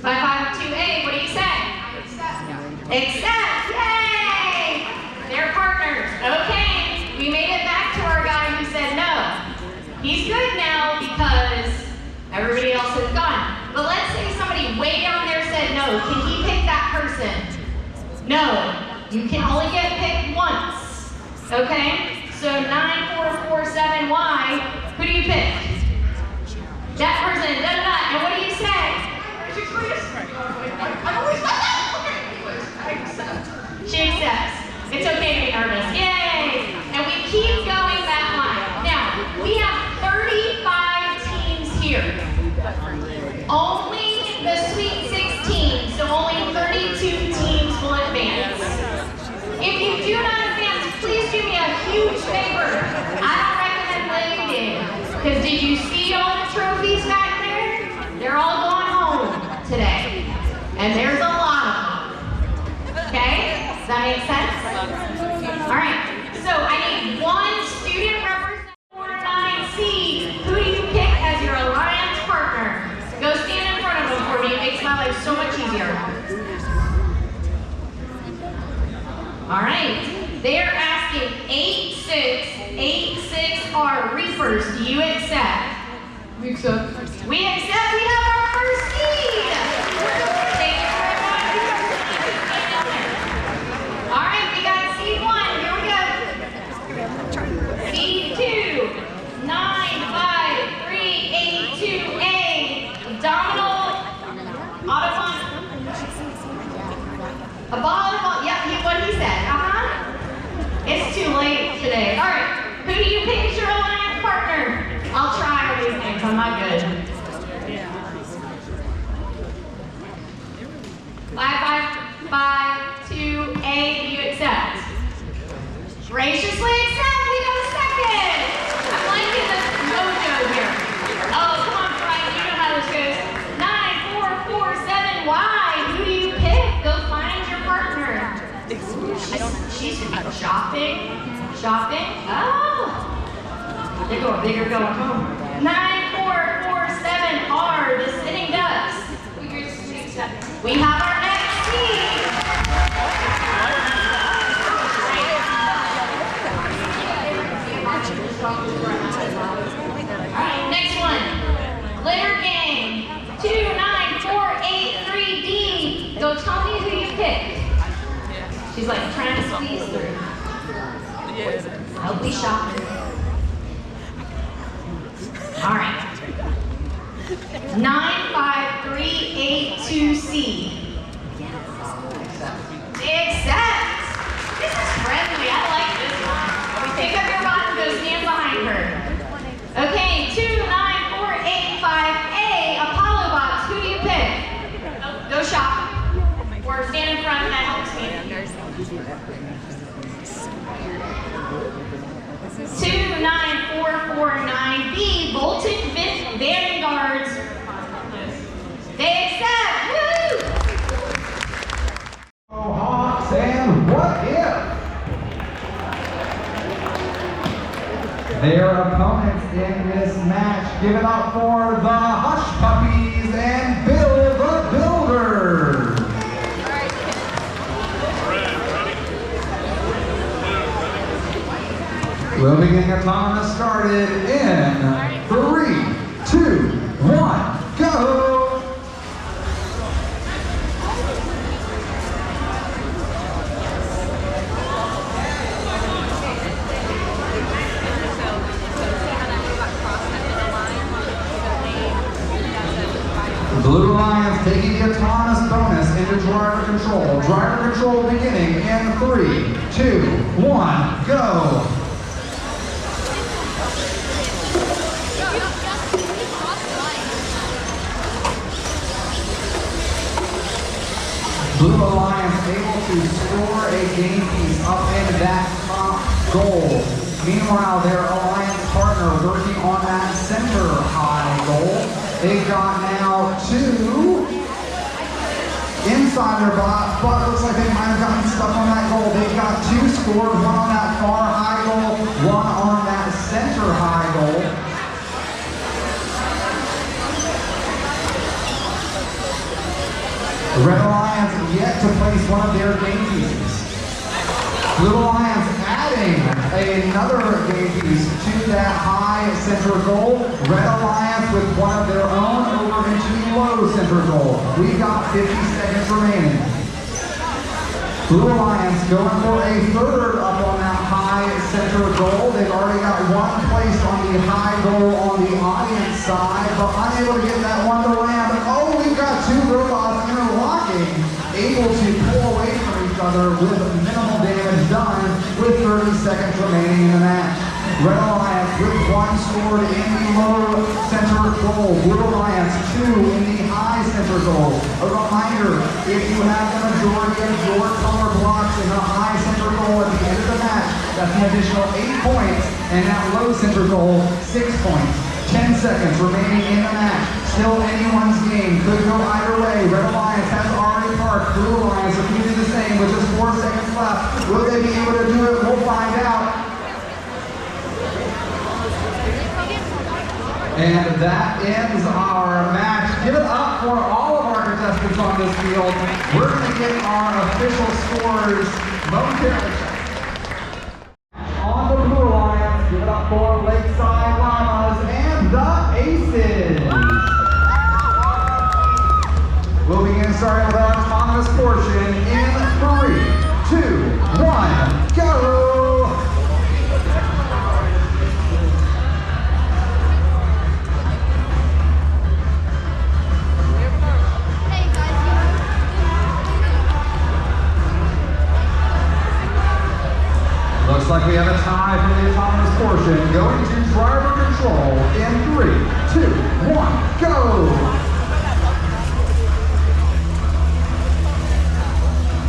552A, what do you say? Accept. Yay! They're partners. Okay, we made it back to our guy who said no. He's good now because everybody else has person? No, you can only get picked once. Okay? So 9447Y, who do you pick? That person, and what do you say? I always got that. Okay, anyways, I accept. She accepts. It's okay to be nervous. Yay! And we keep going that line. Now, we have 35 teams here. Only the Sweet 16, so only 32 teams will advance. If you do not advance, please do me a huge favor. I don't recommend leaving. Because did you see all the trophies back there? They're all going home today. And there's a lot of them. Okay? Does that make sense? Alright. So I need one student representative for 9C. Who do you pick as your alliance partner? Go stand in front of them for me. It makes my life so much easier. Alright. They are asking 8686R Reapers. Do you accept? We accept. We accept. We have our first seed. Thank you very much. Alright, we got seed 1. Here we go. Seed 2. 95382A. Abdominal. Autobahn. Abdominal. Yep, what he said. It's too late today. Alright, who do you pick as your alliance partner? I'll try all these names, I'm not good. 5552A, do you accept? Graciously accept, we got a second! I'm liking the mojo here. Oh, come on, Brian, you know how this goes. 9447Y, who do you pick? Go find your partner. She's shopping. Shopping? Oh! They're going home. 9447R, the sitting ducks. We have our next team. Alright, next one. Glitter Gang. 29483D. Go tell me who you picked. She's like trying to squeeze through. I'll be shopping. All right. 95382C. They accept. This is friendly. I like this one. Pick up your bot and go stand behind her. Okay, 29485A, Apollo box. Who do you pick? Go shop. Or stand in front and that helps me. 29449B, Bolton Vanguards. They accept. Woo! Oh, Hawks and what if? Their opponents in this match, give it up for the Hush Puppies and Bill the Builder. We'll begin autonomous started in 3, 2, 1, go! Blue Lions taking the autonomous bonus into driver control. Driver control beginning in 3, 2, 1, go! Blue Alliance able to score a game piece up into that top goal. Meanwhile, their alliance partner working on that center high goal. They've got now 2 inside their bot, but looks like they might have gotten stuck on that goal. They've got 2 scored, 1 on that far high goal, 1 on that center high goal. Red Alliance yet to place one of their game pieces. Blue Alliance adding another game piece to that high center goal. Red Alliance with one of their own over into the low center goal. We've got 50 seconds remaining. Blue Alliance going for a third up on that high center goal. They've already got one placed on the high goal on the audience side, but unable to get that one to land. Oh, we've got two robots interlocking, able to pull away from each other with minimal damage done with 30 seconds remaining in the match. Red Alliance with one scored in the low center goal. Blue Alliance 2 in the high center goal. A reminder, if you have the majority of your color blocks in the high center goal at the end of the match, that's an additional 8 points, and that low center goal, 6 points. 10 seconds remaining in the match. Still anyone's game. Could go either way. Red Alliance has already parked. Blue Alliance are doing the same with just 4 seconds left. Will they be able to do it? We'll find out. And that ends our match. Give it up for all of our contestants on this field. We're going to get our official scores momentarily. On the Blue Alliance, give it up for Lakeside Llamas and the Aces. We'll begin starting with our autonomous portion in 3, 2, 1, go! Looks like we have a tie for the autonomous portion. Going to driver control in 3, 2, 1, go!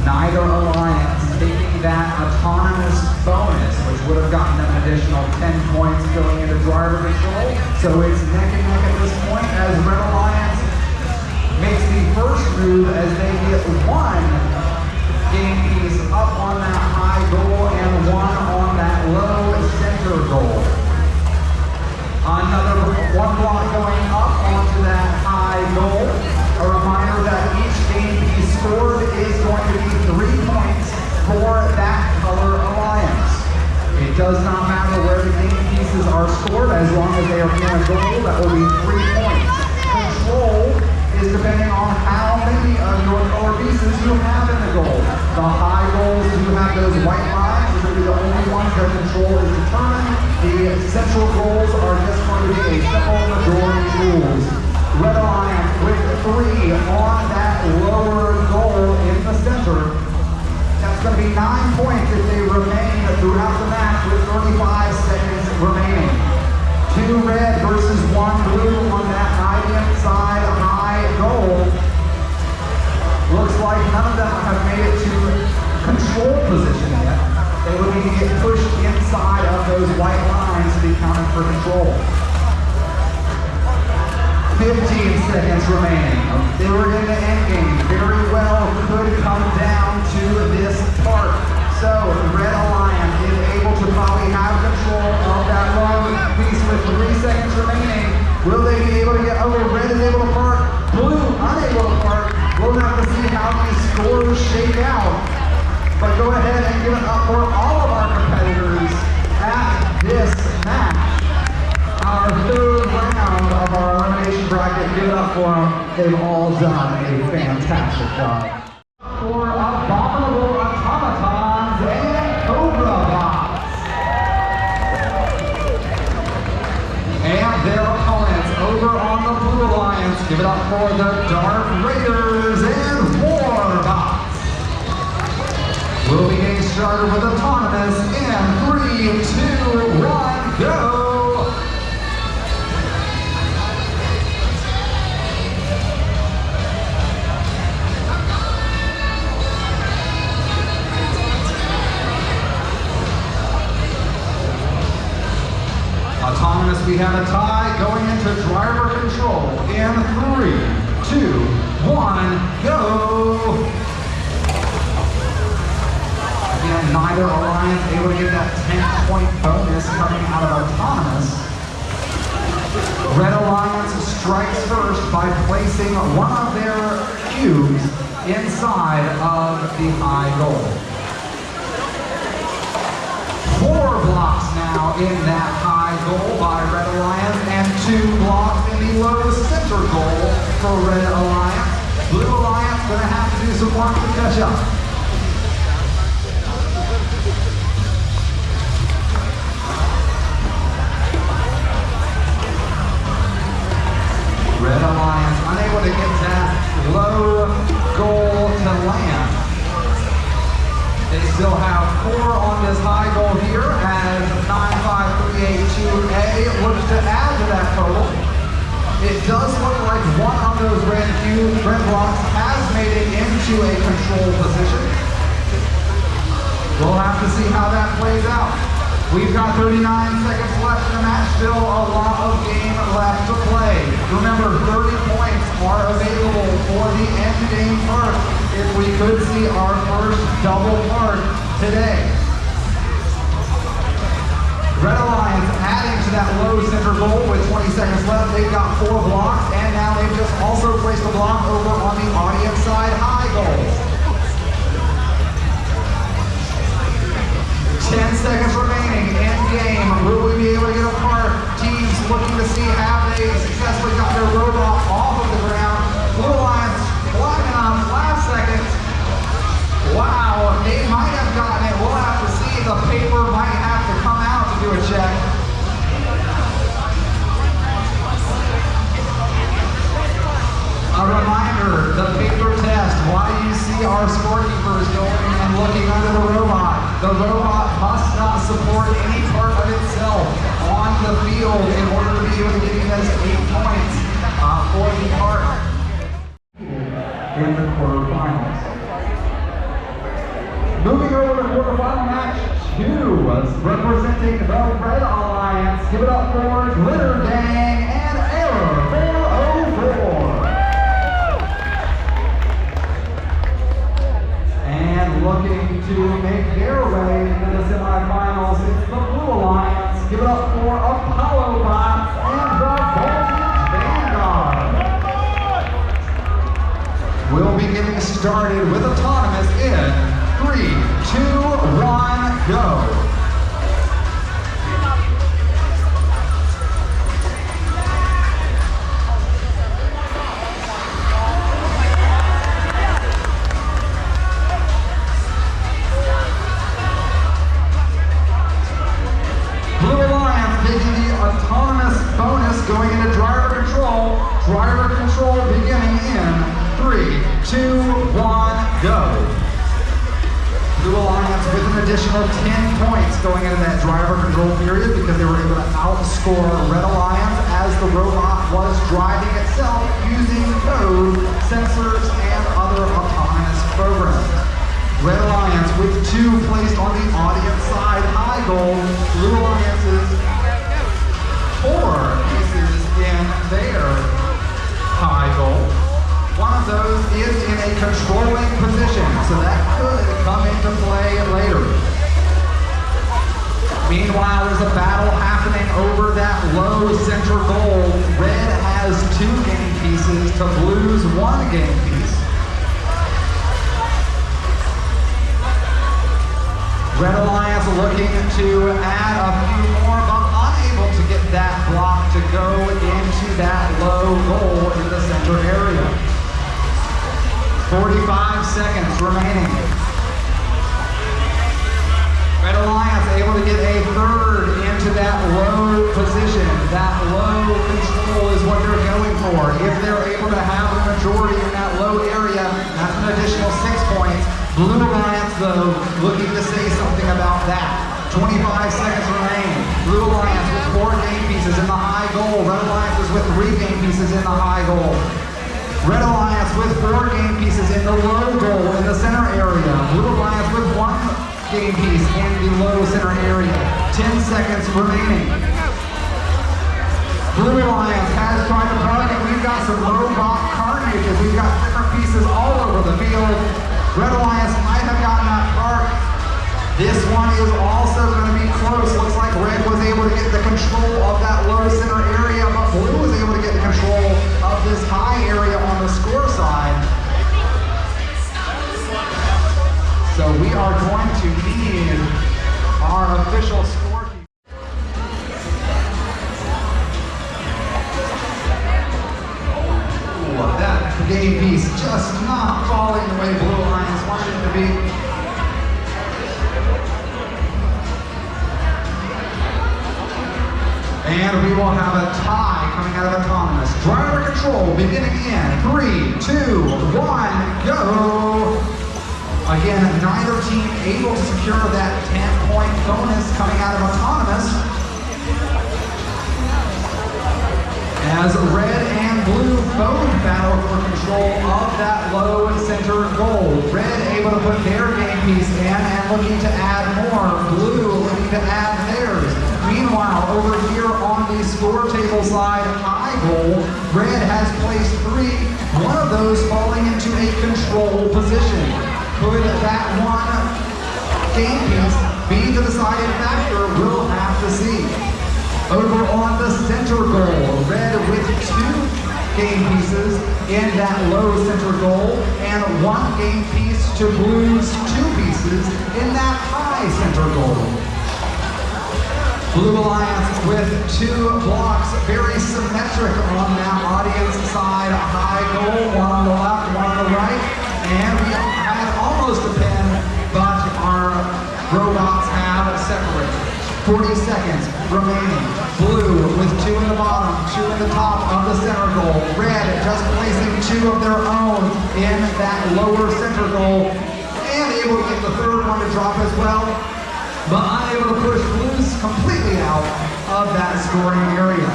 Neither alliance taking that autonomous bonus, which would have gotten them an additional 10 points going into driver control. So it's neck and neck at this point as Red Alliance makes the first move as they get one game piece up on that high goal and one on that low center goal. Another one block going up onto that high goal. A reminder that each game piece scored is going to be 3 points for that color alliance. It does not matter where the game pieces are scored as long as they are in a goal, that will be 3 points. Control is depending on how many of your color pieces you have in the goal. The high goals, you have those white lines, which will be the only ones that control is determined. The central goals are just going to be a simple majority rules. Red Alliance with 3 on that lower goal in the center. That's going to be 9 points if they remain throughout the match with 35 seconds remaining. 2 red versus 1 blue on that right-hand side high goal. Looks like none of them have made it to control position yet. They would need to get pushed inside of those white lines to be counted for control. 15 seconds remaining. They were in the end game. Very well could come down to this part. So Red Alliance is able to probably have control of that long piece with 3 seconds remaining. Will they be able to get over? Red is able to park. Blue unable to park. We'll have to see how these scores shake out. But go ahead and give it up for all of our competitors at this match. Our third round of our elimination bracket, give it up for them. They've all done a fantastic job. For Abominable Automatons and Cobra Bots. And their opponents over on the Blue Alliance, give it up for the Dark Raiders and War Bots. We'll be getting started with Autonomous in 3, 2, 1, go! Autonomous, we have a tie going into driver control in 3, 2, 1, go! Again, neither alliance able to get that 10-point bonus coming out of Autonomous. Red Alliance strikes first by placing one of their cubes inside of the high goal. 4 blocks now in that high goal by Red Alliance and 2 blocks in the low center goal for Red Alliance. Blue Alliance gonna have to do some work to catch up. like one of those red blocks has made it into a control position. We'll have to see how that plays out. We've got 39 seconds left in the match, still a lot of game left to play. Remember, 30 points are available for the end game first if we could see our first double mark today. Red Alliance adding to that low center goal with 20 seconds left. They've got 4 blocks, and now they've just also placed a block over on the audience side high goal. 10 seconds remaining in game. Will we be able to get apart? Teams looking to see have they successfully got their robot off of the ground. Blue Alliance climbing up last second. Wow, they might have gotten it. We'll have to see. The paper might have to come out to do a check. A reminder, the paper test, why you see our scorekeepers going and looking under the robot. The robot must not support any part of itself on the field in order to be able to give you those 8 points for the part in the quarterfinals. Moving over to quarterfinal match 2, representing the Red Alliance. Give it up for Glitter Gang and Error 404. And looking to make their way into the semifinals, it's the Blue Alliance. Give it up for Apollo Bots and the Voltage Vanguard. We'll be getting started with Autonomous in 3, 2, 1, go. Going into driver control. Driver control beginning in 3, 2, 1, go. Blue Alliance with an additional 10 points going into that driver control period because they were able to outscore Red Alliance as the robot was driving itself using code, sensors, and other autonomous programs. Red Alliance with 2 placed on the audience side high goal. Blue Alliance's 4 pieces in their high goal. One of those is in a controlling position, so that could come into play later. Meanwhile, there's a battle happening over that low center goal. Red has 2 game pieces to Blue's 1 game piece. Red Alliance looking to add a few more, but unable to get that block to go into that low goal in the center area. 45 seconds remaining. Red Alliance able to get a 3rd into that low position. That low control is what they're going for. If they're able to have a majority in that low area, that's an additional 6 points. Blue Alliance, though, looking to say something about that. 25 seconds remain. Blue Alliance with 4 game pieces in the high goal. Red Alliance is with 3 game pieces in the high goal. Red Alliance with 4 game pieces in the low goal in the center area. Blue Alliance with 1 game piece in the low center area. 10 seconds remaining. Blue Alliance has tried to target. We've got some robot carnage as we've got different pieces all over the field. Red Alliance might have gotten that part. This one is also going to be close. Looks like Red was able to get the control of that low center area, but Blue was able to get the control of this high area on the score side. So we are going to need our official scorekeeper. That game piece just not falling the way Blue Alliance wanted it to be. And we will have a tie coming out of Autonomous. Driver control beginning in 3, 2, 1, go. Again, neither team able to secure that 10-point bonus coming out of Autonomous. As Red and Blue both battle for control of that low center goal. Red able to put their game piece in and looking to add more. Blue looking to add theirs. Meanwhile, over here on the score table side, high goal, Red has placed 3, one of those falling into a control position. Could that one game piece be the deciding factor? We'll have to see. Over on the center goal, Red with 2 game pieces in that low center goal, and 1 game piece to Blue's 2 pieces in that high center goal. Blue Alliance with 2 blocks, very symmetric on that audience side. High goal, 1 on the left, 1 on the right, and we had almost a pin, but our robots have separated. 40 seconds remaining. Blue with 2 in the bottom, 2 in the top of the center goal. Red just placing 2 of their own in that lower center goal, and able to get the 3rd one to drop as well, but unable to push Blues completely out of that scoring area.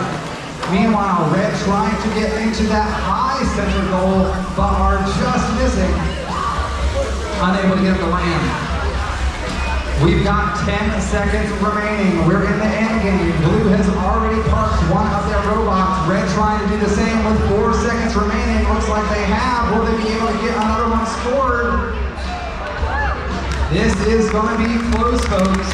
Meanwhile, Red trying to get into that high center goal, but are just missing. Unable to get the ram. We've got 10 seconds remaining. We're in the end game. Blue has already parked 1 of their robots. Red trying to do the same with 4 seconds remaining. Looks like they have. Will they be able to get another one scored? This is going to be close, folks.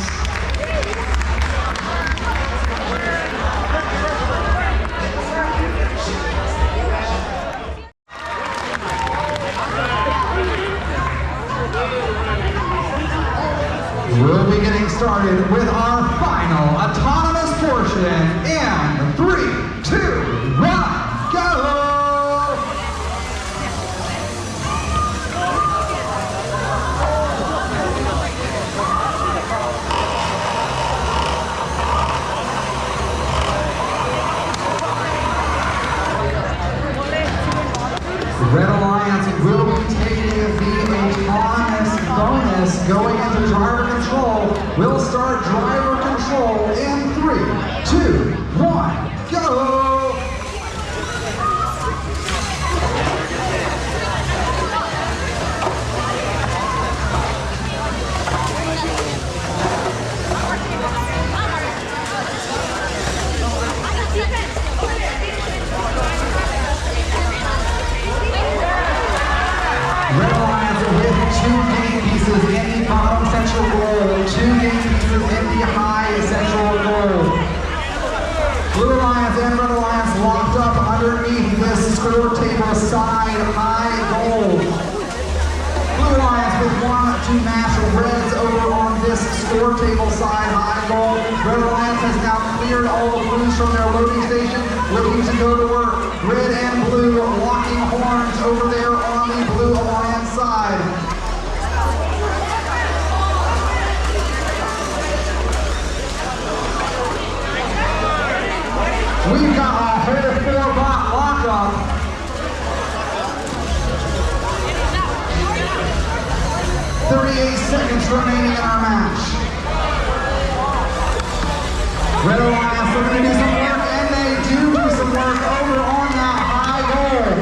We'll be getting started with our final autonomous portion in 3, 2, 1, go! Red Alliance will be taking the autonomous bonus going into driver control. We'll start driver control in 3, 2, 1, go! Red Alliance with 2 game pieces in the bottom central goal, 2 game pieces in the high central goal. Blue Alliance and Red Alliance locked up underneath this score table side high goal. Blue Alliance with 1 to match Reds over on this score table side high goal. Red Alliance has now cleared all the Blues from their loading station, looking to go to work. Red and Blue locking horns over there on the Blue Alliance side. We've got a whole 4-bot lockup. Seconds remaining in our match. Red Alliance are going to do some work, and they do some work over on that high goal.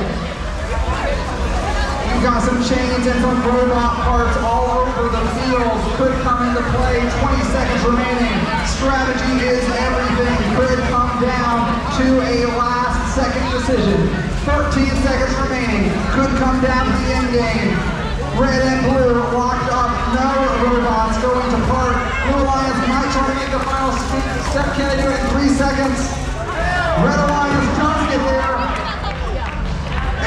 We've got some chains and some robot parts all over the field. Could come into play. 20 seconds remaining. Strategy is everything. Could come down to a last second decision. 13 seconds remaining. Could come down to the end game. Red and blue locked up. No robots going to park. Blue Alliance might try to make the final step. Can they do it in 3 seconds? Red Alliance does get there.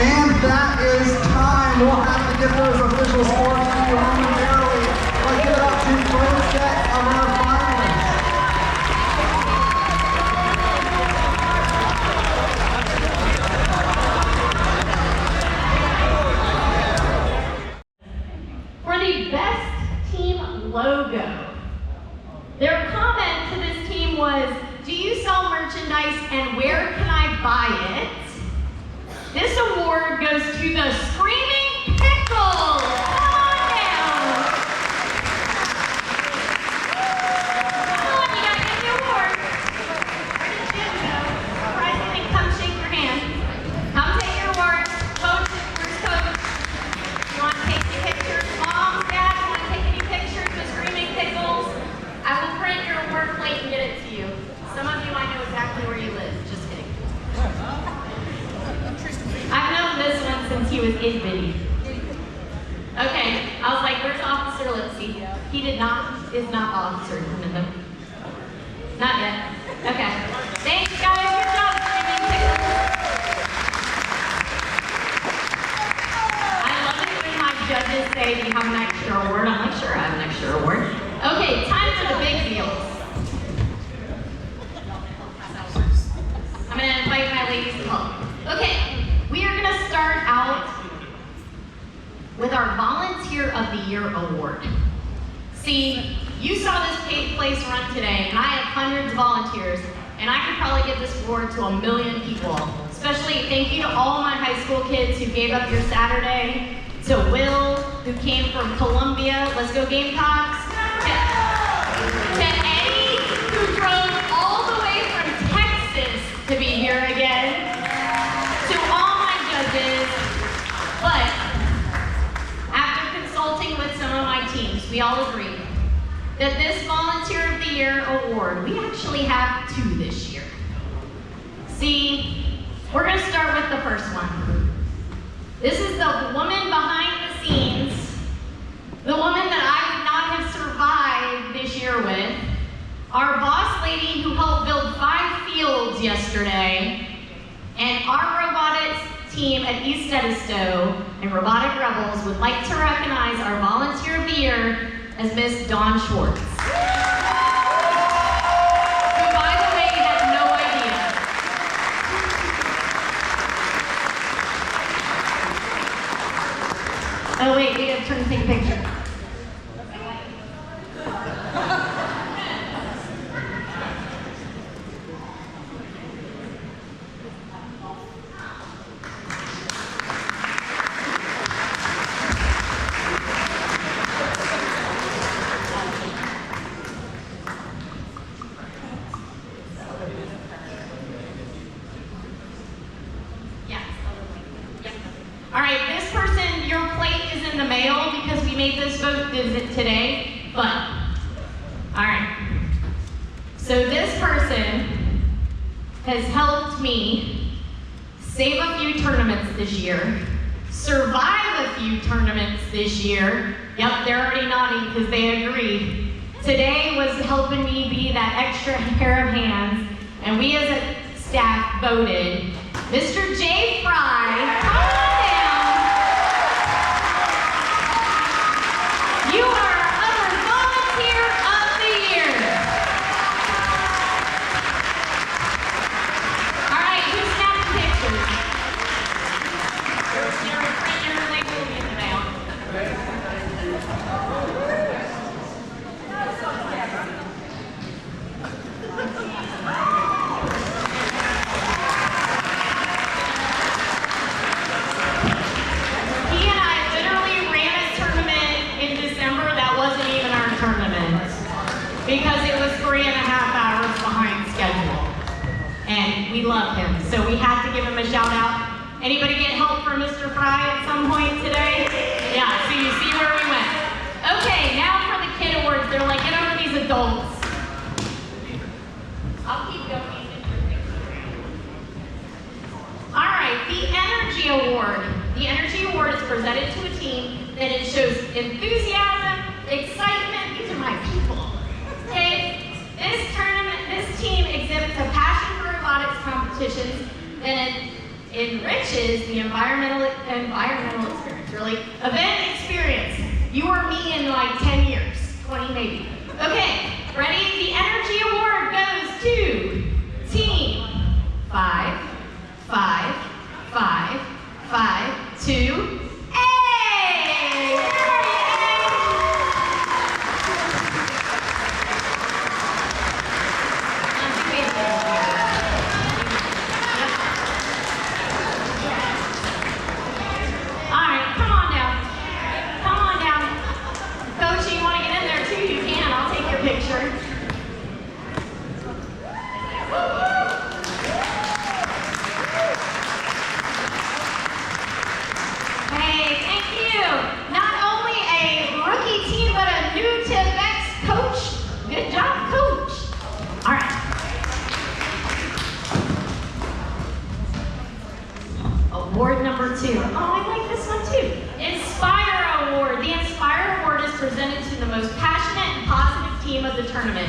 And that is time. We'll have to get those official scores to you momentarily. Let's get up to the first set of our finals. For the best team logo, their comment to this team was, "Do you sell merchandise and where can I buy it?" This award goes to the Screaming Pickles. Come on down. Come on, you gotta get the award. Where did Jim go? Surprise, I think, come shake your hand. Come take your award. Itty bitty. Okay, I was like, where's Officer Lipsy? He is not Officer Linda. Not yet. Okay. Thanks, guys. Good job. I love it when my judges say, do you have an extra award? I'm like, sure, I have an extra award. Okay, time for the big deals. I'm going to invite my ladies to help. Okay, we are going to start out with our Volunteer of the Year award. See, you saw this place run today, and I have hundreds of volunteers, and I could probably give this award to 1 million people. Especially thank you to all my high school kids who gave up your Saturday, to Will, who came from Columbia, let's go Gamecocks, to Eddie, who drove all the way from Texas to be here again, to all my judges, but after consulting with some of my teams, we all agreed that this Volunteer of the Year award, we actually have 2 this year. See, we're gonna start with the first one. This is the woman behind the scenes, the woman that I would not have survived this year with, our boss lady who helped build 5 fields yesterday, and our robotics team at East Edisto and Robotic Rebels would like to recognize our Volunteer of the Year as Miss Dawn Schwartz. Who, by the way, had no idea. Oh wait, we gotta turn and take a picture. Today, but all right. So this person has helped me save a few tournaments this year, survive a few tournaments this year. Yep, they're already nodding because they agree. Today was helping me be that extra pair of hands, and we as a staff voted Mr. Jay Fry. Come on down. You are our Volunteer of the Year. All right, who's snapping pictures? Your label will be in the mail. He and I literally ran a tournament in December that wasn't even our tournament because it was 3.5 hours behind schedule. And we love him, so we had to give him a shout out. Anybody get help from Mr. Fry at some point today? Yeah, so you see where we went. Okay, now for the kid awards. They're like, get over these adults. I'll keep going. All right, the Energy Award. The Energy Award is presented to a team that it shows enthusiasm, excitement. These are my people. Okay, this team exhibits a passion for robotics competitions that enriches the environmental experience, really. Event experience. You or me in like 10 years, 20 maybe. Okay, ready? The Energy Award goes to Team 5, 5, 5, 5, 2, tournament.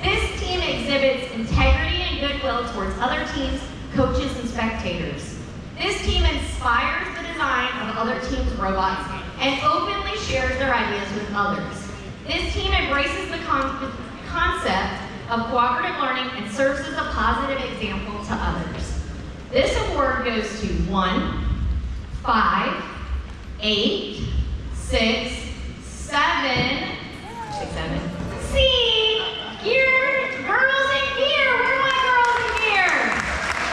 This team exhibits integrity and goodwill towards other teams, coaches, and spectators. This team inspires the design of other teams' robots and openly shares their ideas with others. This team embraces the concept of cooperative learning and serves as a positive example to others. This award goes to 1, 5, 8, 6, 7, C, gear, girls in gear. Where are my girls in gear?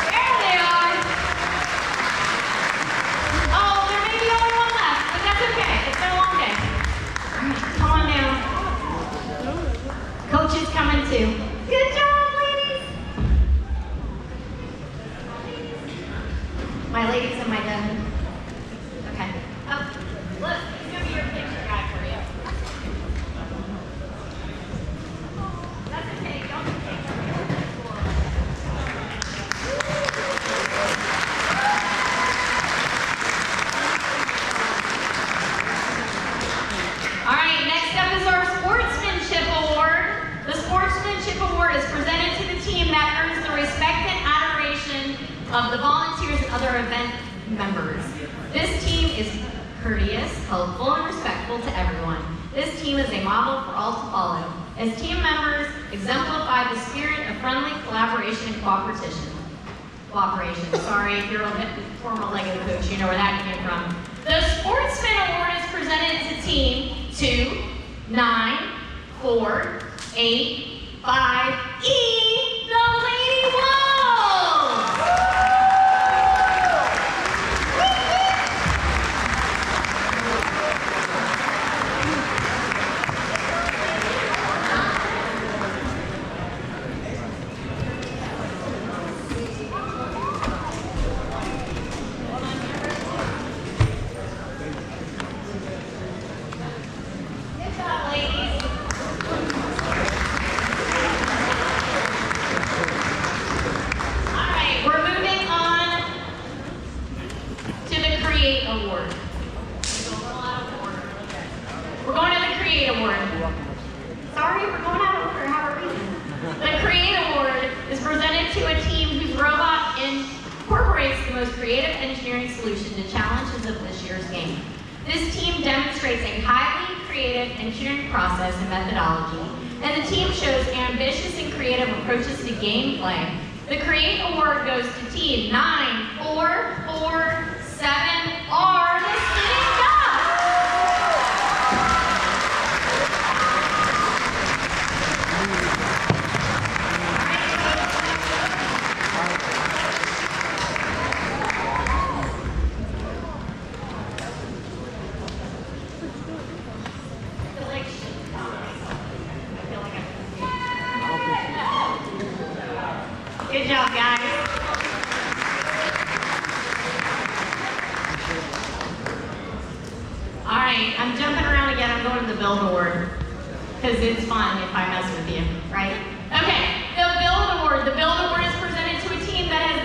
There they are. Oh, there may be only one left, but that's okay. It's been a long day. All right, come on down. Coach is coming too. Good job, ladies. My ladies and my gentlemen. Okay. Oh, look, he's gonna be your picture guy for you. That's okay. Don't take it. All right, next up is our Sportsmanship Award. The Sportsmanship Award is presented to the team that earns the respect and adoration of the volunteers and other event members. This team is courteous, helpful, and respectful to everyone. This team is a model for all to follow, as team members exemplify the spirit of friendly collaboration and cooperation. Sorry, if you're a former Lego coach, you know where that came from. The Sportsman Award is presented to team 2, 9, 4, 8, 5, E, the Lady Wolves! Good job, ladies. All right, we're moving on to the Create Award. We're going to the Create Award. Sorry, we're going out of order. How are we? The Create Award is presented to a team whose robot incorporates the most creative engineering solution to challenges of this year's game. This team demonstrates a highly creative engineering process and methodology, and the team shows ambitious and creative approaches to gameplay. The Create Award goes to team 9, 4, 4, 7, R, the Steam Ducks. Good job, guys. All right, I'm jumping around again. I'm going to the Build Award because it's fun if I mess with you, right? Okay, the Build Award. The Build Award is presented to a team that has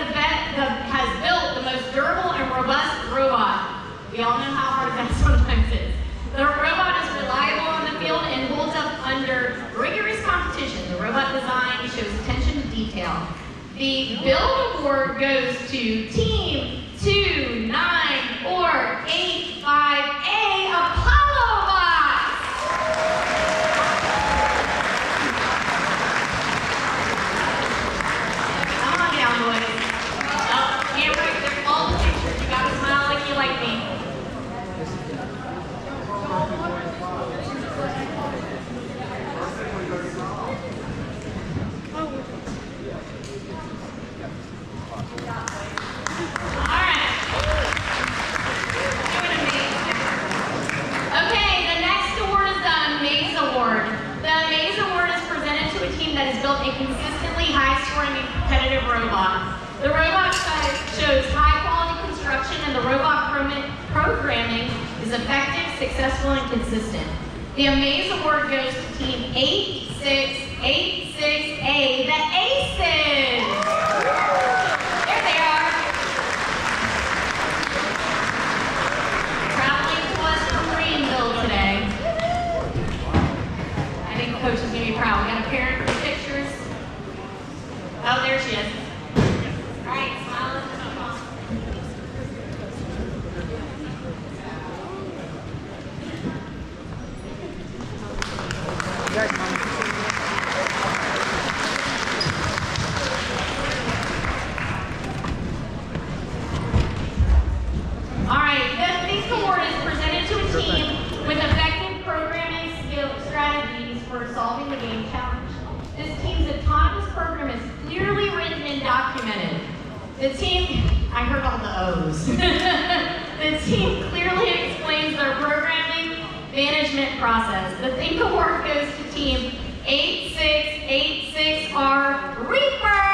built the most durable and robust robot. We all know how hard that sometimes is. The robot is reliable in the field and holds up under rigorous competition. The robot design shows attention to detail. The Build Award goes to Team 2, 9, 4, 8, 5A, Apollo Bots! Come on down, boys. Oh, camera, there's all the pictures. You gotta smile like you like me. That has built a consistently high-scoring and competitive robot. The robot shows high-quality construction, and the robot programming is effective, successful, and consistent. The Amaze Award goes to Team 8686A, the Aces! There they are. Traveling to us from Greenville today. I think the coach is going to be proud. We got she is. All right, smile. All right, the Think Award is presented to a team with effective programming strategies for solving the game challenge. This team's autonomous program is clearly written and documented. The team, I heard all the O's. The team clearly explains their programming management process. The Think Award goes to team 8686R Reapers!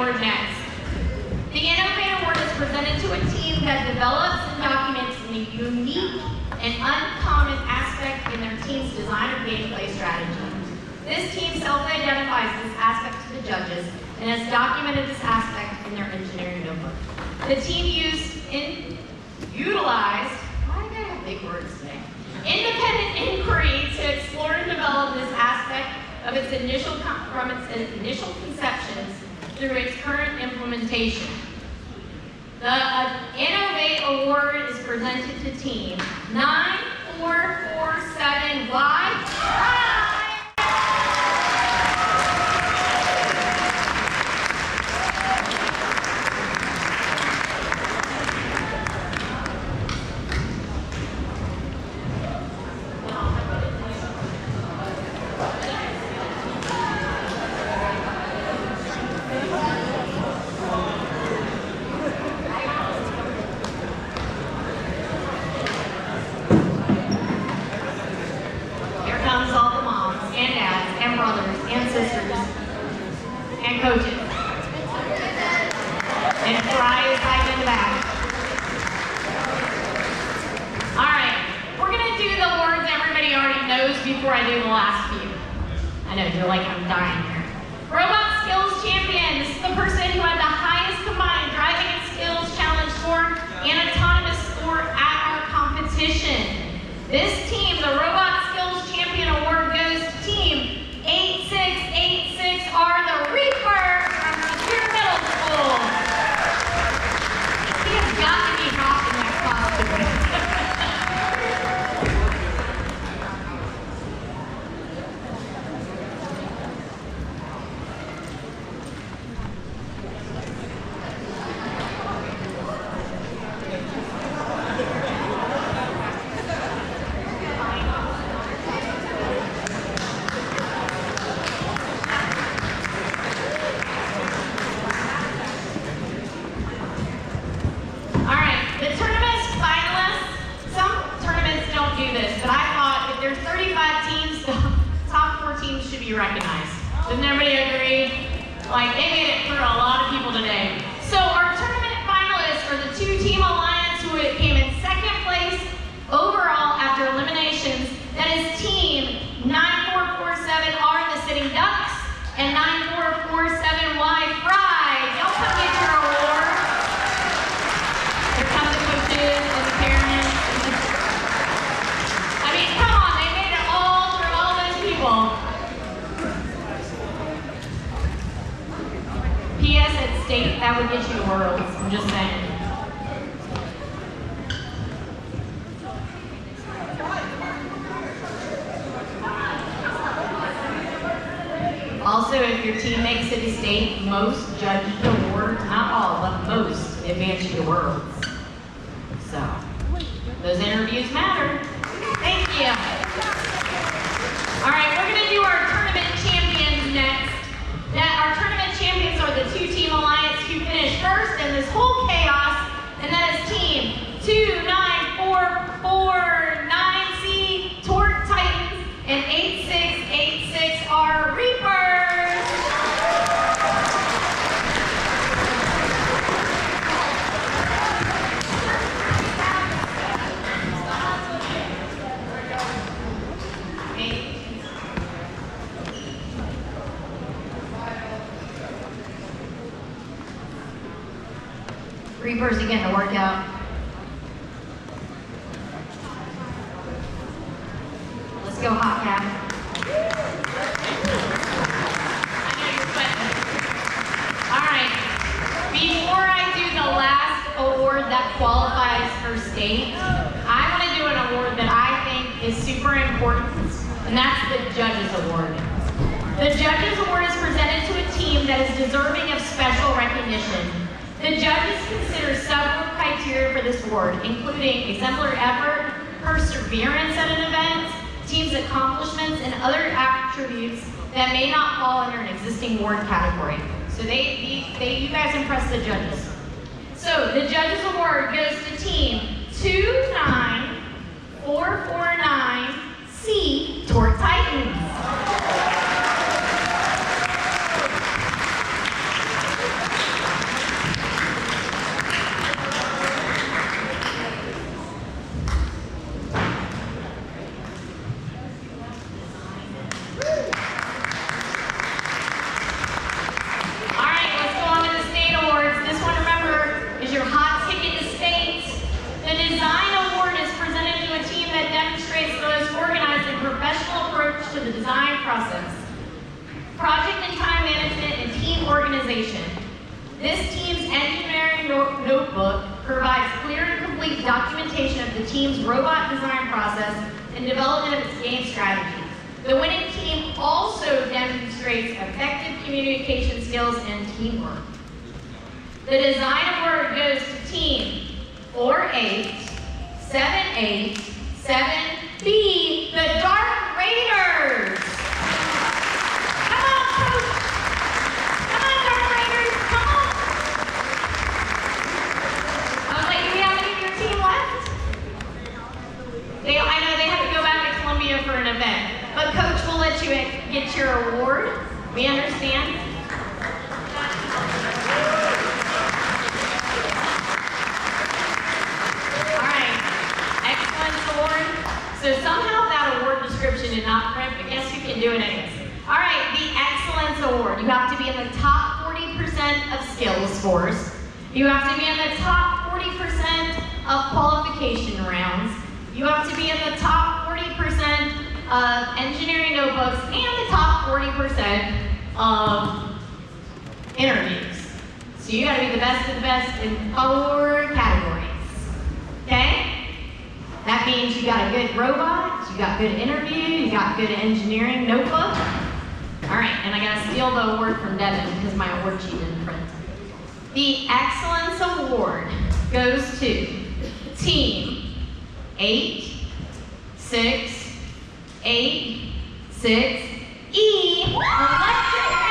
Next. The Innovate Award is presented to a team that develops and documents a unique and uncommon aspect in their team's design or gameplay strategy. This team self-identifies this aspect to the judges and has documented this aspect in their engineering notebook. The team utilized, why do I have big words today? Independent inquiry to explore and develop this aspect of its from its initial conceptions through its current implementation. The Innovate Award is presented to team 9447Y. Coaches. And Fry is back in the back. All right, we're going to do the awards everybody already knows before I do the last few. I know, you're like, I'm dying here. Robot Skills Champion. This is the person who had the highest combined driving and skills challenge score and autonomous score at our competition. This team, the Robot Skills Champion Award, goes to team 8686 are the Reapers from Superior Middle School. He has got to be hot in that costume. Recognized. Doesn't everybody agree? Like, they made it through a lot of people today. So our tournament finalists are the two-team alliance who came in second place overall after eliminations. That is team 9447R, the Sitting Ducks, and 9447Y Fry. Y'all come get your award. Here come the coaches and the parents. I mean, come on, they made it all through all those people. P.S. at state, that would get you to Worlds, I'm just saying. Also, if your team makes it to state, most judged awards, not all, but most, advance you to Worlds. So, those interviews matter. Thank you. All right, we're going to do our tournament champions next. Our tournament champions are the two-team alliance who finished first in this whole chaos, and that is team 29449C Torque Titans and 8686R Reapers. Reapers are getting a workout. Let's go, Hot Cap. I know you're sweating. All right. Before I do the last award that qualifies for state, I want to do an award that I think is super important, and that's the Judges Award. The Judges Award is presented to a team that is deserving of special recognition. The judges consider several criteria for this award, including exemplary effort, perseverance at an event, team's accomplishments, and other attributes that may not fall under an existing award category. So you guys impress the judges. So the Judges Award goes to team 29449C Torque Titans. To the design process, project and time management, and team organization. This team's engineering notebook provides clear and complete documentation of the team's robot design process and development of its game strategy. The winning team also demonstrates effective communication skills and teamwork. The design award goes to team 48787B, the Dark Raiders. Come on, Coach. Come on, Dark Raiders. Come on. I was like, do we have any of your team left? I know they had to go back to Columbia for an event, but Coach will let you get your award. We understand. All right, Excellence Award. So somehow that award description did not print, but guess who can do it anyways? All right, the Excellence Award. You have to be in the top 40% of skills scores. You have to be in the top 40% of qualification rounds. You have to be in the top 40% of engineering notebooks and the top 40% of interviews. So you gotta be the best of the best in 4 categories, okay? That means you got a good robot, you got good interview, you got good engineering notebook. All right, and I gotta steal the award from Devin because my award sheet didn't print. The Excellence Award goes to team 8686E Electric